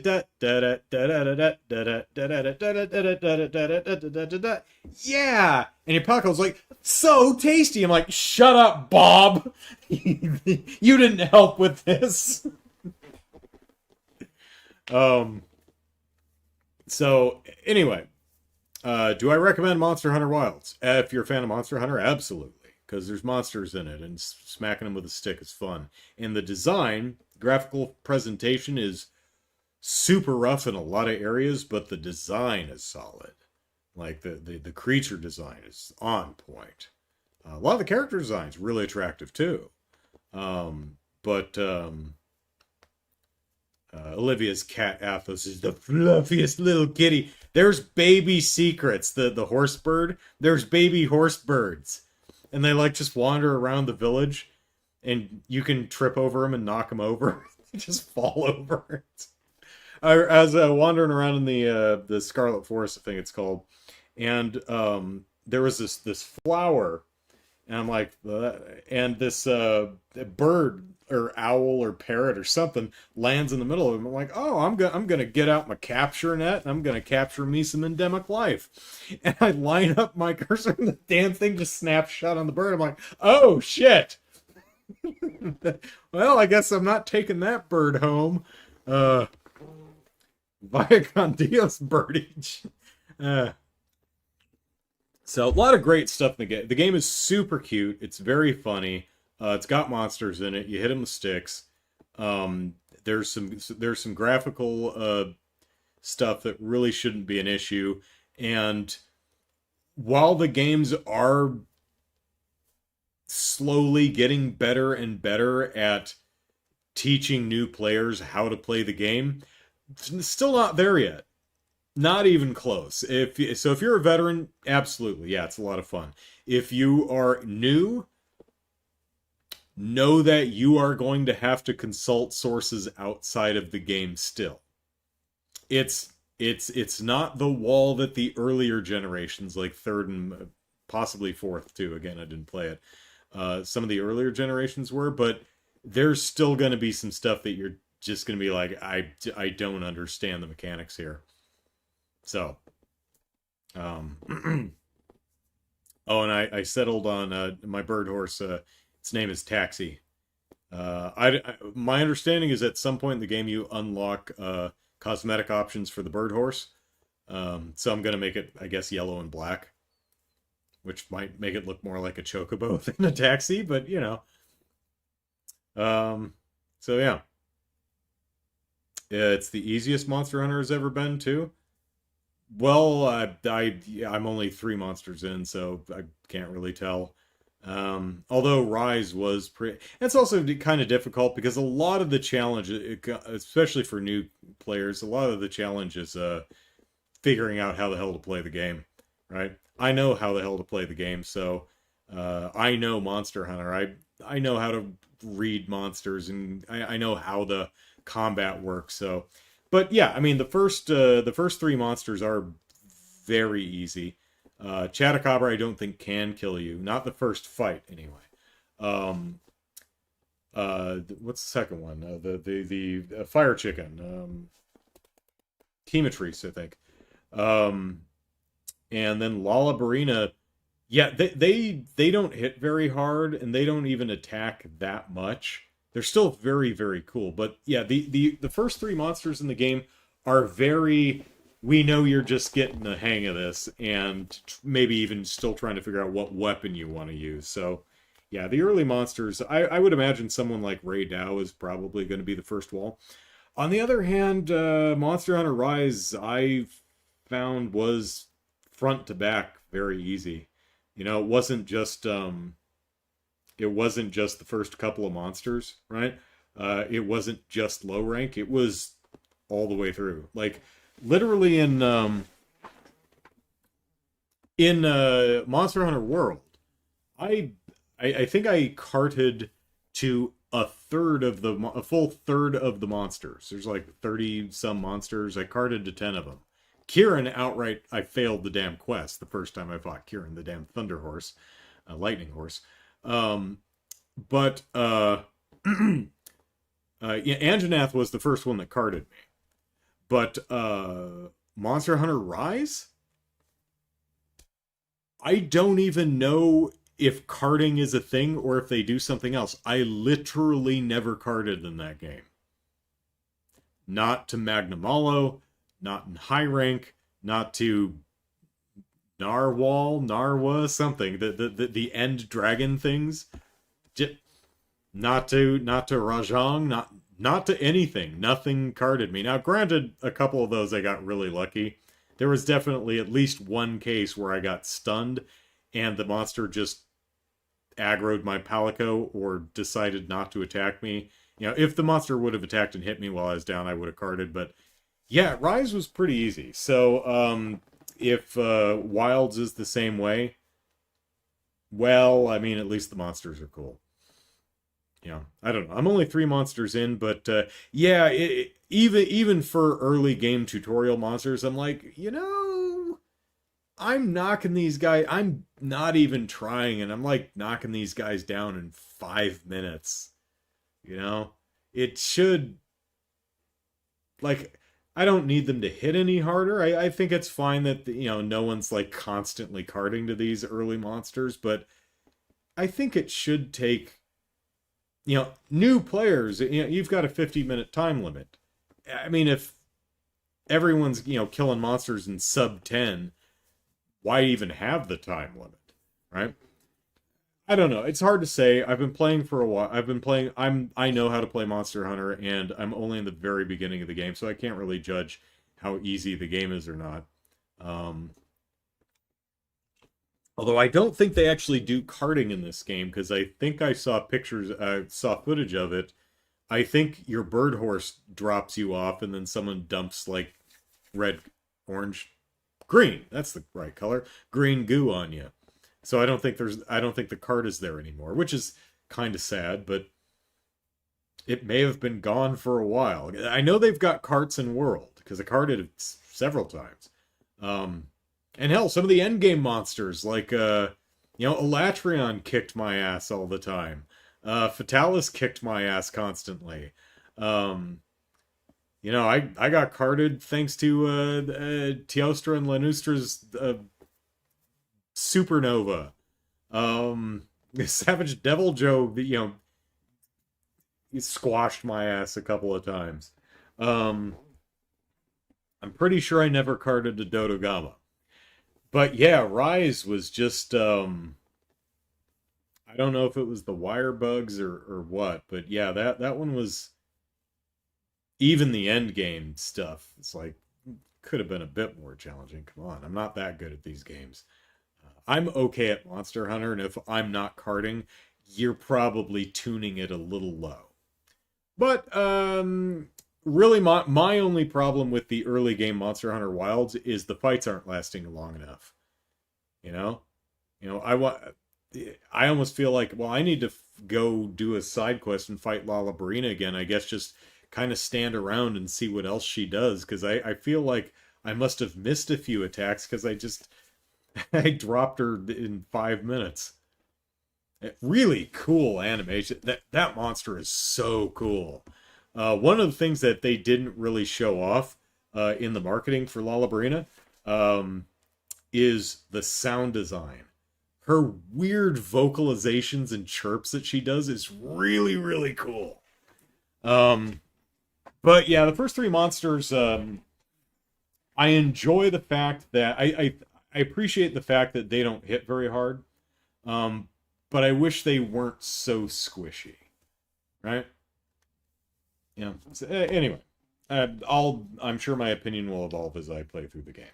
yeah, and your Palico's like so tasty. I'm like, shut up, Bob. You didn't help with this. So anyway, do I recommend Monster Hunter Wilds? If you're a fan of Monster Hunter, absolutely. Because there's monsters in it, and smacking them with a stick is fun. And the design, graphical presentation is super rough in a lot of areas, but the design is solid. Like, the creature design is on point. A lot of the character design is really attractive, too. But Olivia's cat Athos is the fluffiest little kitty. There's baby secrets, the horse bird. There's baby horse birds, and they like just wander around the village, and you can trip over them and knock them over. They just fall over. As wandering around in the Scarlet Forest, I think it's called, and there was this flower, and I'm like, and this bird or owl or parrot or something lands in the middle of them. I'm like, oh, I'm gonna get out my capture net and I'm gonna capture me some endemic life. And I line up my cursor and the damn thing just snaps shut on the bird. I'm like, oh shit. Well, I guess I'm not taking that bird home. Vaya con Dios, birdage. So a lot of great stuff in the game. The game is super cute. It's very funny. It's got monsters in it. You hit them with sticks. There's some graphical stuff that really shouldn't be an issue. And while the games are slowly getting better and better at teaching new players how to play the game, it's still not there yet. Not even close. If you're a veteran, absolutely, yeah, it's a lot of fun. If you are new, know that you are going to have to consult sources outside of the game still. It's not the wall that the earlier generations, like third and possibly fourth too. Again, I didn't play it. Some of the earlier generations were, but there's still going to be some stuff that you're just going to be like, I don't understand the mechanics here. So, oh, and I settled on my bird horse. Its name is Taxi. My understanding is at some point in the game you unlock cosmetic options for the bird horse. So I'm gonna make it, I guess, yellow and black, which might make it look more like a chocobo than a taxi, but you know. So yeah, it's the easiest Monster Hunter has ever been too. Well, I'm only 3 monsters in, so I can't really tell. Although Rise was pretty... It's also kind of difficult because a lot of the challenge, especially for new players, a lot of the challenge is figuring out how the hell to play the game, right? I know how the hell to play the game, so I know Monster Hunter. I know how to read monsters, and I know how the combat works, so... But yeah, I mean, the first 3 monsters are very easy. Chatacabra, I don't think can kill you. Not the first fight, anyway. What's the second one? The fire chicken. Chemotrice, I think. And then Lalabarina, yeah, they don't hit very hard, and they don't even attack that much. They're still very, very cool. But yeah, the first 3 monsters in the game are very... We know you're just getting the hang of this, and maybe even still trying to figure out what weapon you want to use. So, yeah, the early monsters, I would imagine someone like Ray Dow is probably going to be the first wall. On the other hand, Monster Hunter Rise, I found was front to back very easy. You know, it wasn't just the first couple of monsters, right? It wasn't just low rank. It was all the way through. Like, literally in Monster Hunter World, I think I carted to a full third of the monsters. There's like 30 some monsters. I carted to 10 of them. Kieran outright, I failed the damn quest the first time I fought Kieran, the damn Thunder Horse, Lightning Horse. But yeah, Anjanath was the first one that carted me. But Monster Hunter Rise? I don't even know if carding is a thing or if they do something else. I literally never carded in that game. Not to Magnamalo, not in high rank, not to Narwa, something. The end dragon things. Not to Rajang, not to anything. Nothing carded me. Now, granted, a couple of those I got really lucky. There was definitely at least one case where I got stunned, and the monster just aggroed my Palico or decided not to attack me. If the monster would have attacked and hit me while I was down, I would have carded. But yeah, Rise was pretty easy. So if Wilds is the same way, well, I mean, at least the monsters are cool. I don't know. I'm only 3 monsters in, but yeah, even for early game tutorial monsters, I'm like, I'm knocking these guys. I'm not even trying, and I'm like knocking these guys down in 5 minutes. It should, like, I don't need them to hit any harder. I think it's fine that no one's like constantly carding to these early monsters, but I think it should take new players. You've got a 50-minute time limit. I mean, if everyone's killing monsters in sub 10, why even have the time limit, right? I don't know. It's hard to say. I've been playing for a while. I know how to play Monster Hunter, and I'm only in the very beginning of the game, so I can't really judge how easy the game is or not. Um, Although I don't think they actually do karting in this game, because I think I saw pictures, saw footage of it. I think your bird horse drops you off, and then someone dumps like red, orange, green. That's the right color. Green goo on you. So I don't think the cart is there anymore, which is kind of sad, but it may have been gone for a while. I know they've got carts in World, because I carted it several times. Um, and hell, some of the endgame monsters, like, Elatrion kicked my ass all the time. Fatalis kicked my ass constantly. Um, I got carded thanks to Teostra and Lanustra's Supernova. Savage Devil Joe, he squashed my ass a couple of times. Um, I'm pretty sure I never carded a Dodogama. But yeah, Rise was just I don't know if it was the wire bugs or what, but yeah, that one was, even the end game stuff. It's like, could have been a bit more challenging. Come on, I'm not that good at these games. I'm okay at Monster Hunter, and if I'm not carding, you're probably tuning it a little low. But really, my only problem with the early game Monster Hunter Wilds is the fights aren't lasting long enough. You know, I want. I almost feel like, well, I need to go do a side quest and fight Lalabrina again. I guess just kind of stand around and see what else she does, because I feel like I must have missed a few attacks because I just I dropped her in 5 minutes. Really cool animation. That monster is so cool. One of the things that they didn't really show off in the marketing for Lalabrina um, is the sound design. Her weird vocalizations and chirps that she does is really, really cool. Um, but yeah, the first 3 monsters, I enjoy the fact that I appreciate the fact that they don't hit very hard. Um, but I wish they weren't so squishy, right? Yeah. So, anyway, I'm sure my opinion will evolve as I play through the game.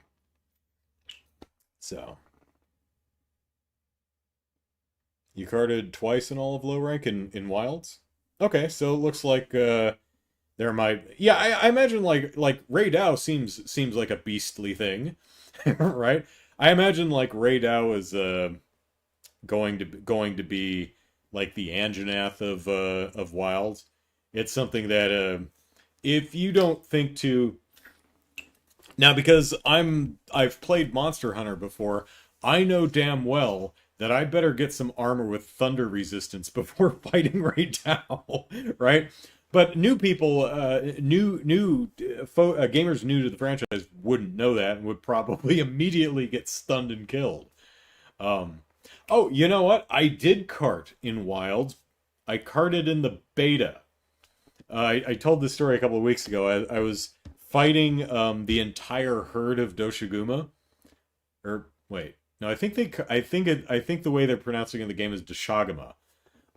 So, you carded twice in all of low rank in wilds. Okay, so it looks like there might, yeah, I imagine like Ray Dow seems like a beastly thing, right? I imagine like Ray Dow is going to be like the Anjanath of wilds. It's something that if you don't think to now, because I've played Monster Hunter before, I know damn well that I better get some armor with thunder resistance before fighting right now, right? But new people, gamers new to the franchise wouldn't know that and would probably immediately get stunned and killed. Um, oh, you know what? I did cart in Wilds. I carted in the beta. I told this story a couple of weeks ago. I was fighting the entire herd of Doshiguma. Or wait, no, I think the way they're pronouncing it in the game is Doshagama.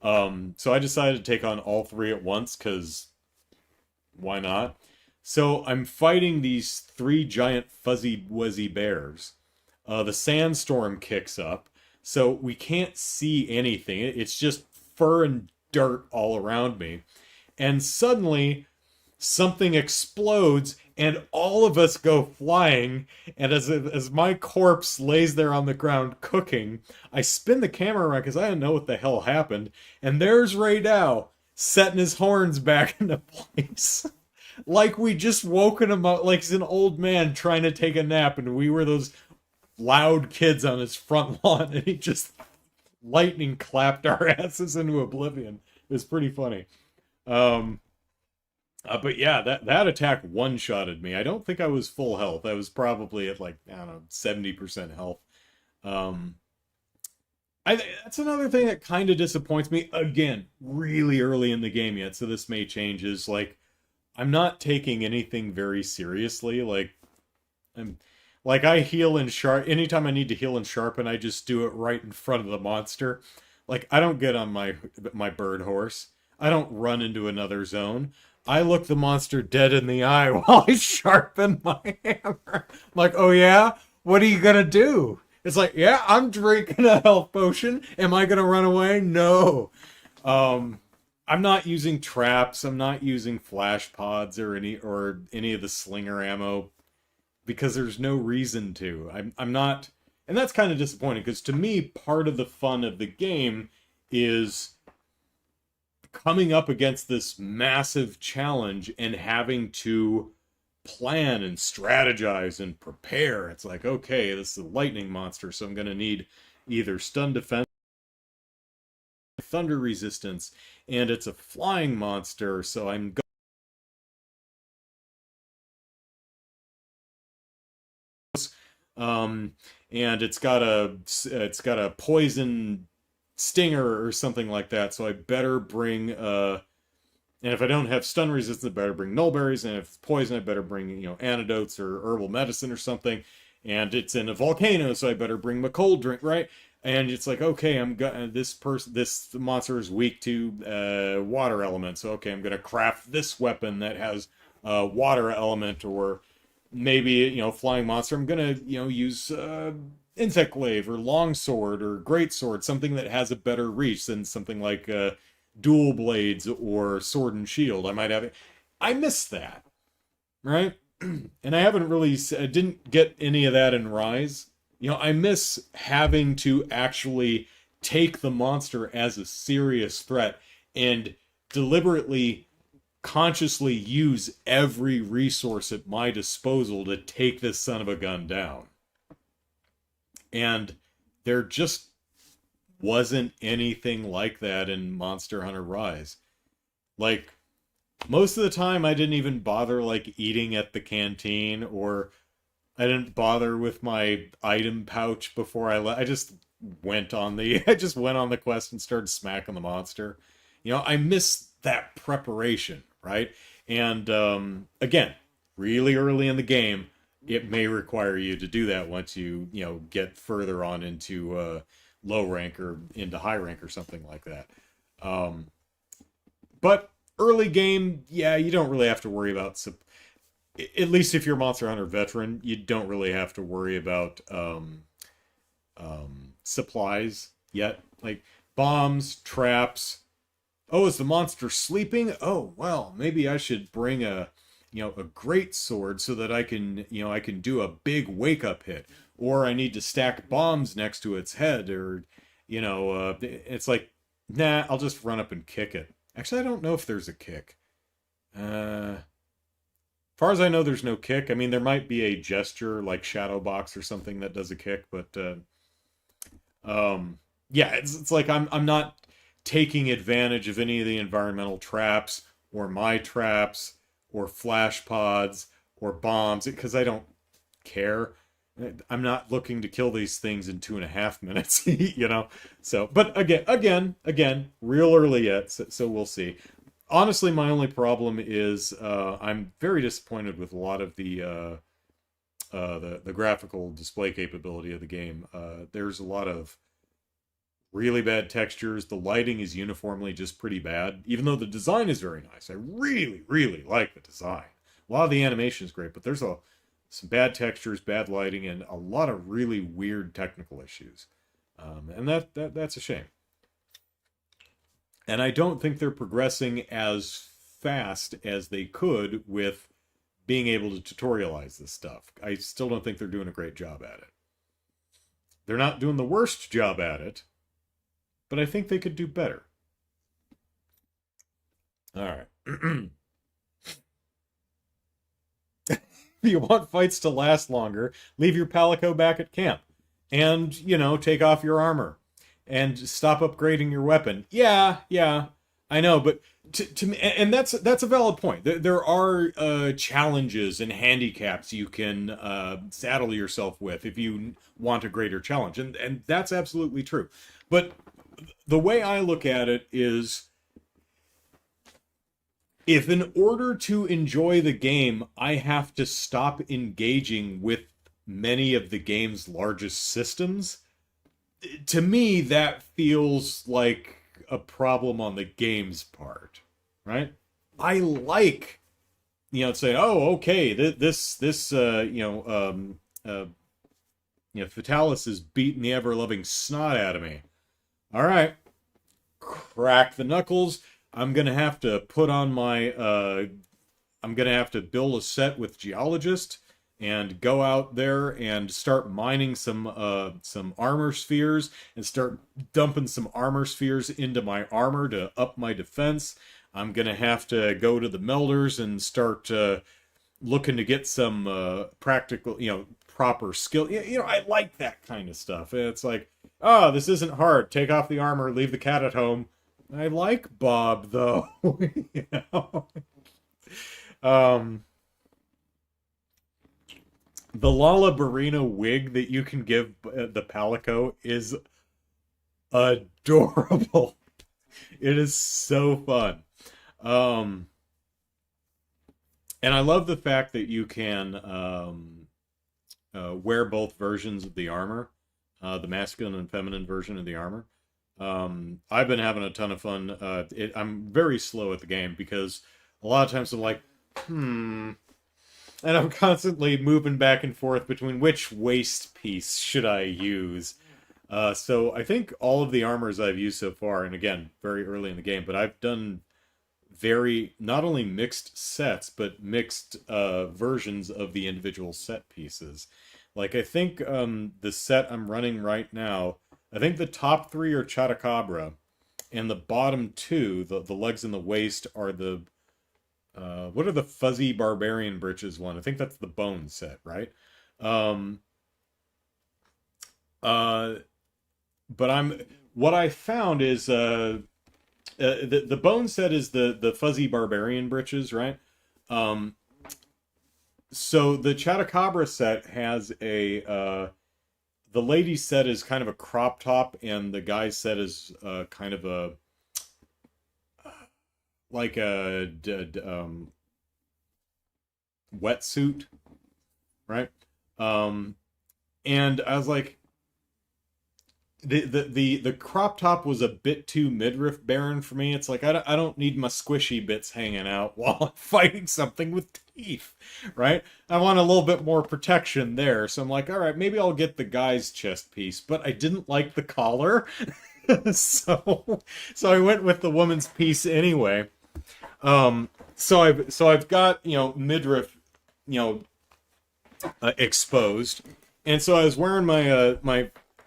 So I decided to take on all 3 at once, because why not? So I'm fighting these 3 giant fuzzy wuzzy bears. The sandstorm kicks up. so we can't see anything. It's just fur and dirt all around me. And suddenly something explodes and all of us go flying, and as my corpse lays there on the ground cooking, I spin the camera around because I don't know what the hell happened, and there's Ray Dow setting his horns back into place. Like we just woken him up, like he's an old man trying to take a nap, and we were those loud kids on his front lawn, and he just lightning clapped our asses into oblivion. It was pretty funny. Um, but yeah, that attack one-shotted me. I don't think I was full health. I was probably at like, I don't know, 70% health. Um, that's another thing that kind of disappoints me. Again, really early in the game yet, so this may change. Is like I'm not taking anything very seriously. I'm like I heal and sharp anytime I need to heal and sharpen, I just do it right in front of the monster. Like I don't get on my bird horse. I don't run into another zone. I look the monster dead in the eye while I sharpen my hammer. I'm like, oh yeah? What are you gonna do? It's like, yeah, I'm drinking a health potion. Am I gonna run away? No. I'm not using traps. I'm not using flash pods or any of the slinger ammo because there's no reason to. I'm not, and that's kind of disappointing because to me, part of the fun of the game is coming up against this massive challenge and having to plan and strategize and prepare. It's like, okay, this is a lightning monster, so I'm going to need either stun defense, thunder resistance, and it's a flying monster, so I'm going um and it's got a poison stinger or something like that, so I better bring and if I don't have stun resistance, I better bring nullberries, and if it's poison, I better bring, antidotes or herbal medicine or something. And it's in a volcano, so I better bring my cold drink, right? And it's like, okay, this monster is weak to water element, so okay, I'm gonna craft this weapon that has water element, or maybe flying monster. I'm gonna use insect glaive or longsword or greatsword, something that has a better reach than something like dual blades or sword and shield. I might have it. I miss that, right? And I didn't get any of that in Rise. I miss having to actually take the monster as a serious threat and deliberately, consciously use every resource at my disposal to take this son of a gun down. And there just wasn't anything like that in Monster Hunter Rise. Like, most of the time I didn't even bother eating at the canteen, or I didn't bother with my item pouch before I left. I just went on the quest and started smacking the monster. I miss that preparation, right? And again, really early in the game, it may require you to do that once you get further on into low rank or into high rank or something like that. But early game, yeah, you don't really have to worry about, at least if you're a Monster Hunter veteran, you don't really have to worry about supplies yet. Like bombs, traps. Oh, is the monster sleeping? Oh, well, maybe I should bring a great sword so that I can do a big wake up hit, or I need to stack bombs next to its head, or it's like, nah, I'll just run up and kick it. Actually, I don't know if there's a kick. Far as I know, there's no kick. I mean, there might be a gesture like Shadow Box or something that does a kick, but yeah, it's like I'm not taking advantage of any of the environmental traps or my traps or flash pods or bombs because I don't care. I'm not looking to kill these things in 2.5 minutes, So, but again, real early yet, so we'll see. Honestly, my only problem is I'm very disappointed with a lot of the graphical display capability of the game. There's a lot of really bad textures. The lighting is uniformly just pretty bad, even though the design is very nice. I really, really like the design. A lot of the animation is great, but there's some bad textures, bad lighting, and a lot of really weird technical issues. And that's a shame. And I don't think they're progressing as fast as they could with being able to tutorialize this stuff. I still don't think they're doing a great job at it. They're not doing the worst job at it, but I think they could do better. All right. If you want fights to last longer, leave your Palico back at camp. And, take off your armor. And stop upgrading your weapon. Yeah, I know, but to me, and that's a valid point. There are challenges and handicaps you can saddle yourself with if you want a greater challenge, and that's absolutely true. But the way I look at it is, if in order to enjoy the game, I have to stop engaging with many of the game's largest systems, to me, that feels like a problem on the game's part, right? I like, saying, oh, okay, Fatalis is beating the ever-loving snot out of me. All right, crack the knuckles. I'm gonna have to put on my, I'm gonna have to build a set with Geologist and go out there and start mining some armor spheres and start dumping some armor spheres into my armor to up my defense. I'm gonna have to go to the melders and start looking to get some practical, proper skill. I like that kind of stuff. It's like, oh, this isn't hard. Take off the armor, leave the cat at home. I like Bob though. The Lala Barina wig that you can give the Palico is adorable. It is so fun. And I love the fact that you can wear both versions of the armor, the masculine and feminine version of the armor. I've been having a ton of fun. I'm very slow at the game because a lot of times I'm like, and I'm constantly moving back and forth between which waist piece should I use. So I think all of the armors I've used so far, and again, very early in the game, but I've done not only mixed sets, but mixed versions of the individual set pieces. Like, I think the set I'm running right now, I think the top 3 are Chatacabra, and the bottom 2, the legs and the waist, are the what are the fuzzy barbarian breeches one? I think that's the bone set, right? But what I found is the bone set is the fuzzy barbarian breeches, right? So the Chatacabra set has the ladies set is kind of a crop top, and the guys set is kind of a like a wetsuit, right? And I was like, the crop top was a bit too midriff barren for me. It's like, I don't need my squishy bits hanging out while I'm fighting something with teeth, right? I want a little bit more protection there. So I'm like, all right, maybe I'll get the guy's chest piece, but I didn't like the collar. so I went with the woman's piece anyway. So I've got, midriff, exposed. And so I was wearing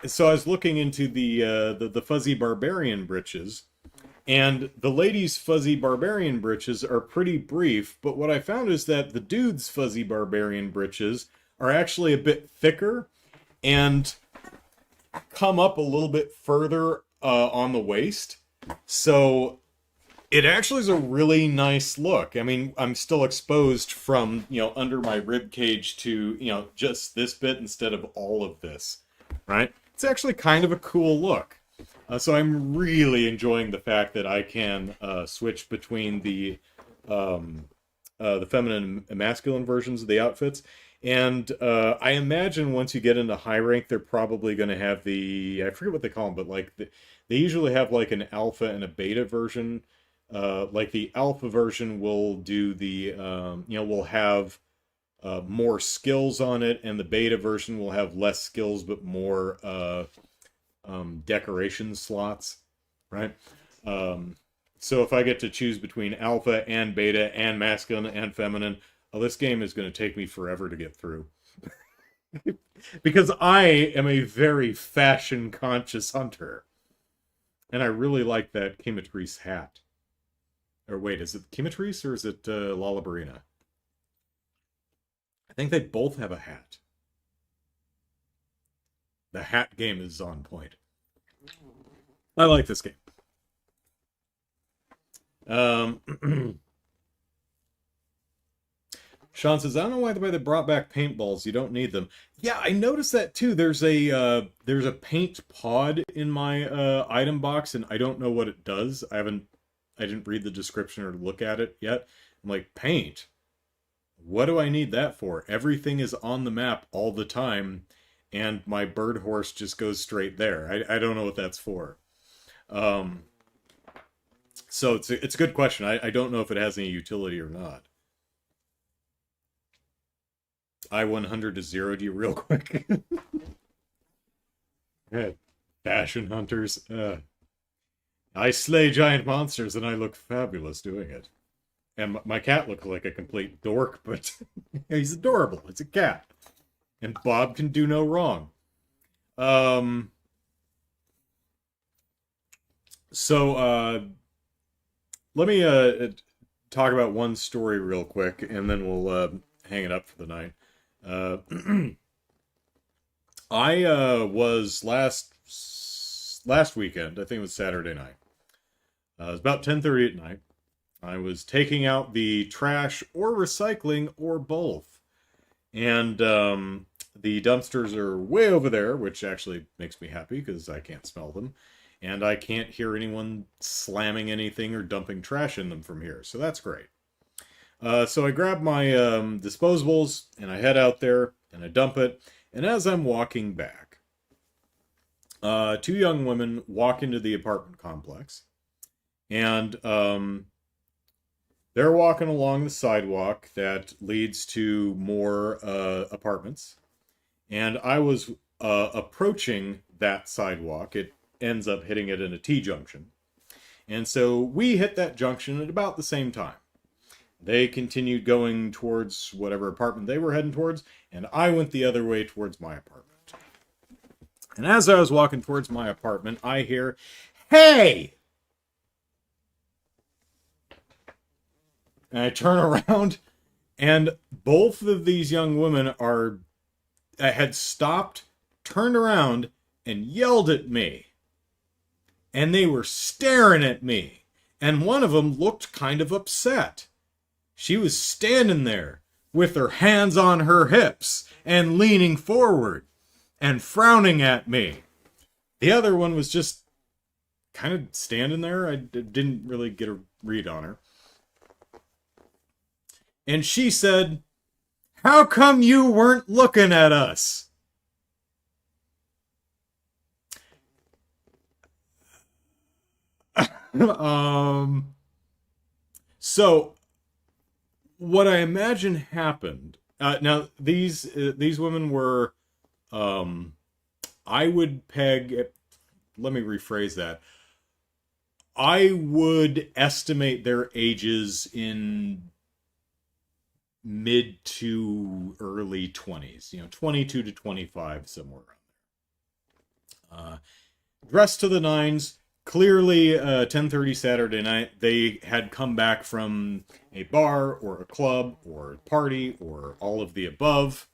so I was looking into the fuzzy barbarian breeches, and the ladies' fuzzy barbarian breeches are pretty brief, but what I found is that the dude's fuzzy barbarian breeches are actually a bit thicker and come up a little bit further on the waist. So it actually is a really nice look. I mean, I'm still exposed from, under my rib cage to, just this bit instead of all of this, right? It's actually kind of a cool look. So I'm really enjoying the fact that I can switch between the feminine and masculine versions of the outfits. And I imagine once you get into high rank, they're probably going to have I forget what they call them, but like they usually have like an alpha and a beta version. Like the alpha version will do will have more skills on it, and the beta version will have less skills but more decoration slots, right? Um, so if I get to choose between alpha and beta and masculine and feminine, this game is going to take me forever to get through. Because I am a very fashion conscious hunter. And I really like that Chematrice hat. Or wait, is it Chematrice or is it Lollabarina? I think they both have a hat. The hat game is on point. I like this game. Sean says, I don't know why they brought back paintballs. You don't need them. Yeah, I noticed that too. There's a paint pod in my item box, and I don't know what it does. I didn't read the description or look at it yet. I'm like, paint? What do I need that for? Everything is on the map all the time, and my bird horse just goes straight there. I don't know what that's for. So it's a good question. I don't know if it has any utility or not. I-100 to 0 you real quick. Fashion hunters. I slay giant monsters and I look fabulous doing it. And my cat looks like a complete dork, but he's adorable. It's a cat. And Bob can do no wrong. So let me talk about one story real quick, and then we'll hang it up for the night. I was last weekend, I think it was Saturday night. It was about 10:30 at night. I was taking out the trash or recycling or both. And the dumpsters are way over there, which actually makes me happy because I can't smell them. And I can't hear anyone slamming anything or dumping trash in them from here. So that's great. So I grab my disposables and I head out there and I dump it. And as I'm walking back, two young women walk into the apartment complex. And they're walking along the sidewalk that leads to more apartments. And I was approaching that sidewalk. It ends up hitting it in a T-junction. And so we hit that junction at about the same time. They continued going towards whatever apartment they were heading towards, and I went the other way towards my apartment. And as I was walking towards my apartment, I hear, "Hey!" And I turn around, and both of these young women had stopped, turned around, and yelled at me. And they were staring at me. And one of them looked kind of upset. She was standing there with her hands on her hips and leaning forward and frowning at me. The other one was just kind of standing there. I didn't really get a read on her. And she said, "How come you weren't looking at us?" So what I imagine happened. Now these women were, I would peg. Let me rephrase that. I would estimate their ages in mid to early 20s. 22 to 25, somewhere around there. Dressed to the nines. Clearly, 10:30 Saturday night, they had come back from a bar or a club or a party or all of the above.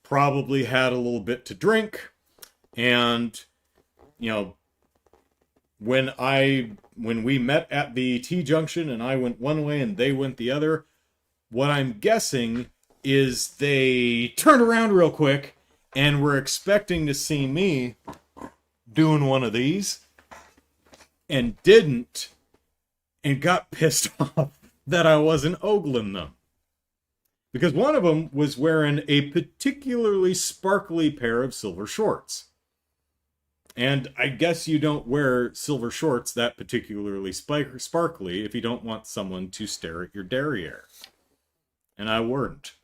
Probably had a little bit to drink. And, when we met at the T-junction and I went one way and they went the other, what I'm guessing is they turned around real quick and were expecting to see me doing one of these and didn't, and got pissed off that I wasn't ogling them. Because one of them was wearing a particularly sparkly pair of silver shorts. And I guess you don't wear silver shorts that particularly sparkly if you don't want someone to stare at your derriere. And I weren't.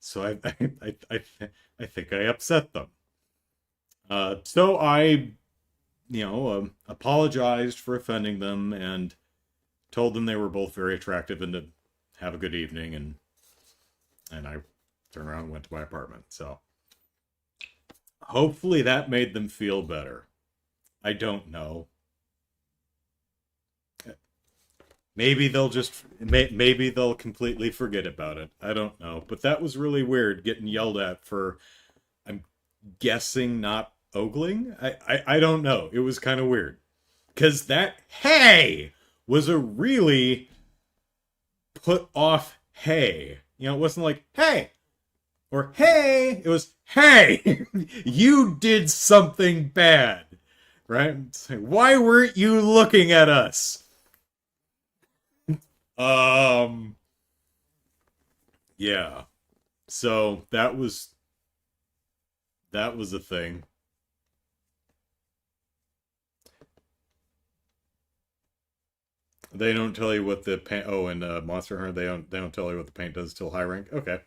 So I think I upset them. So I, apologized for offending them and told them they were both very attractive and to have a good evening, and I turned around and went to my apartment. So hopefully that made them feel better. I don't know. Maybe they'll maybe they'll completely forget about it. I don't know. But that was really weird getting yelled at for, I'm guessing, not ogling. I don't know. It was kind of weird. Because that hey was a really put off hey. It wasn't like hey or hey. It was hey, you did something bad. Right? It's like, why weren't you looking at us? Um, yeah. So that was a thing. They don't tell you what the paint. Oh, and Monster Hunter, they don't tell you what the paint does till high rank. Okay.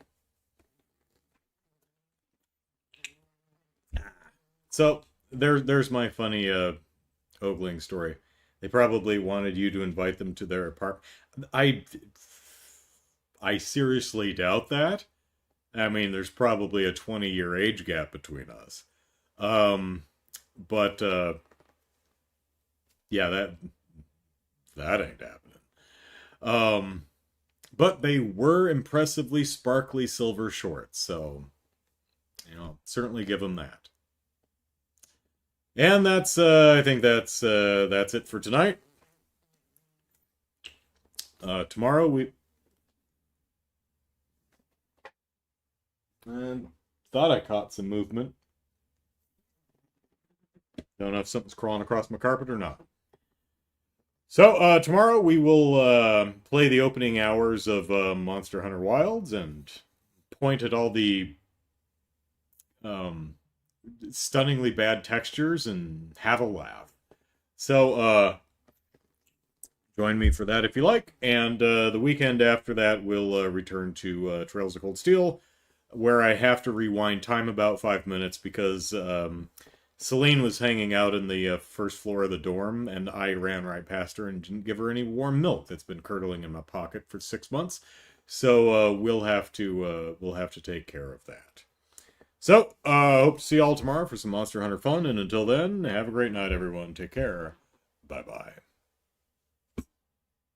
So there's my funny Ogling story. They probably wanted you to invite them to their apartment. I seriously doubt that. I mean, there's probably a 20-year age gap between us. Um, but yeah, that ain't happening. Um, but they were impressively sparkly silver shorts, so certainly give them that. And I think that's it for tonight. Tomorrow we thought I caught some movement. Don't know if something's crawling across my carpet or not. So tomorrow we will play the opening hours of Monster Hunter Wilds and point at all the um, stunningly bad textures and have a laugh. So join me for that if you like. And the weekend after that, we'll return to Trails of Cold Steel, where I have to rewind time about 5 minutes because Celine was hanging out in the first floor of the dorm, and I ran right past her and didn't give her any warm milk that's been curdling in my pocket for 6 months. So we'll have to take care of that. So hope to see you all tomorrow for some Monster Hunter fun, and until then, have a great night, everyone. Take care. Bye bye.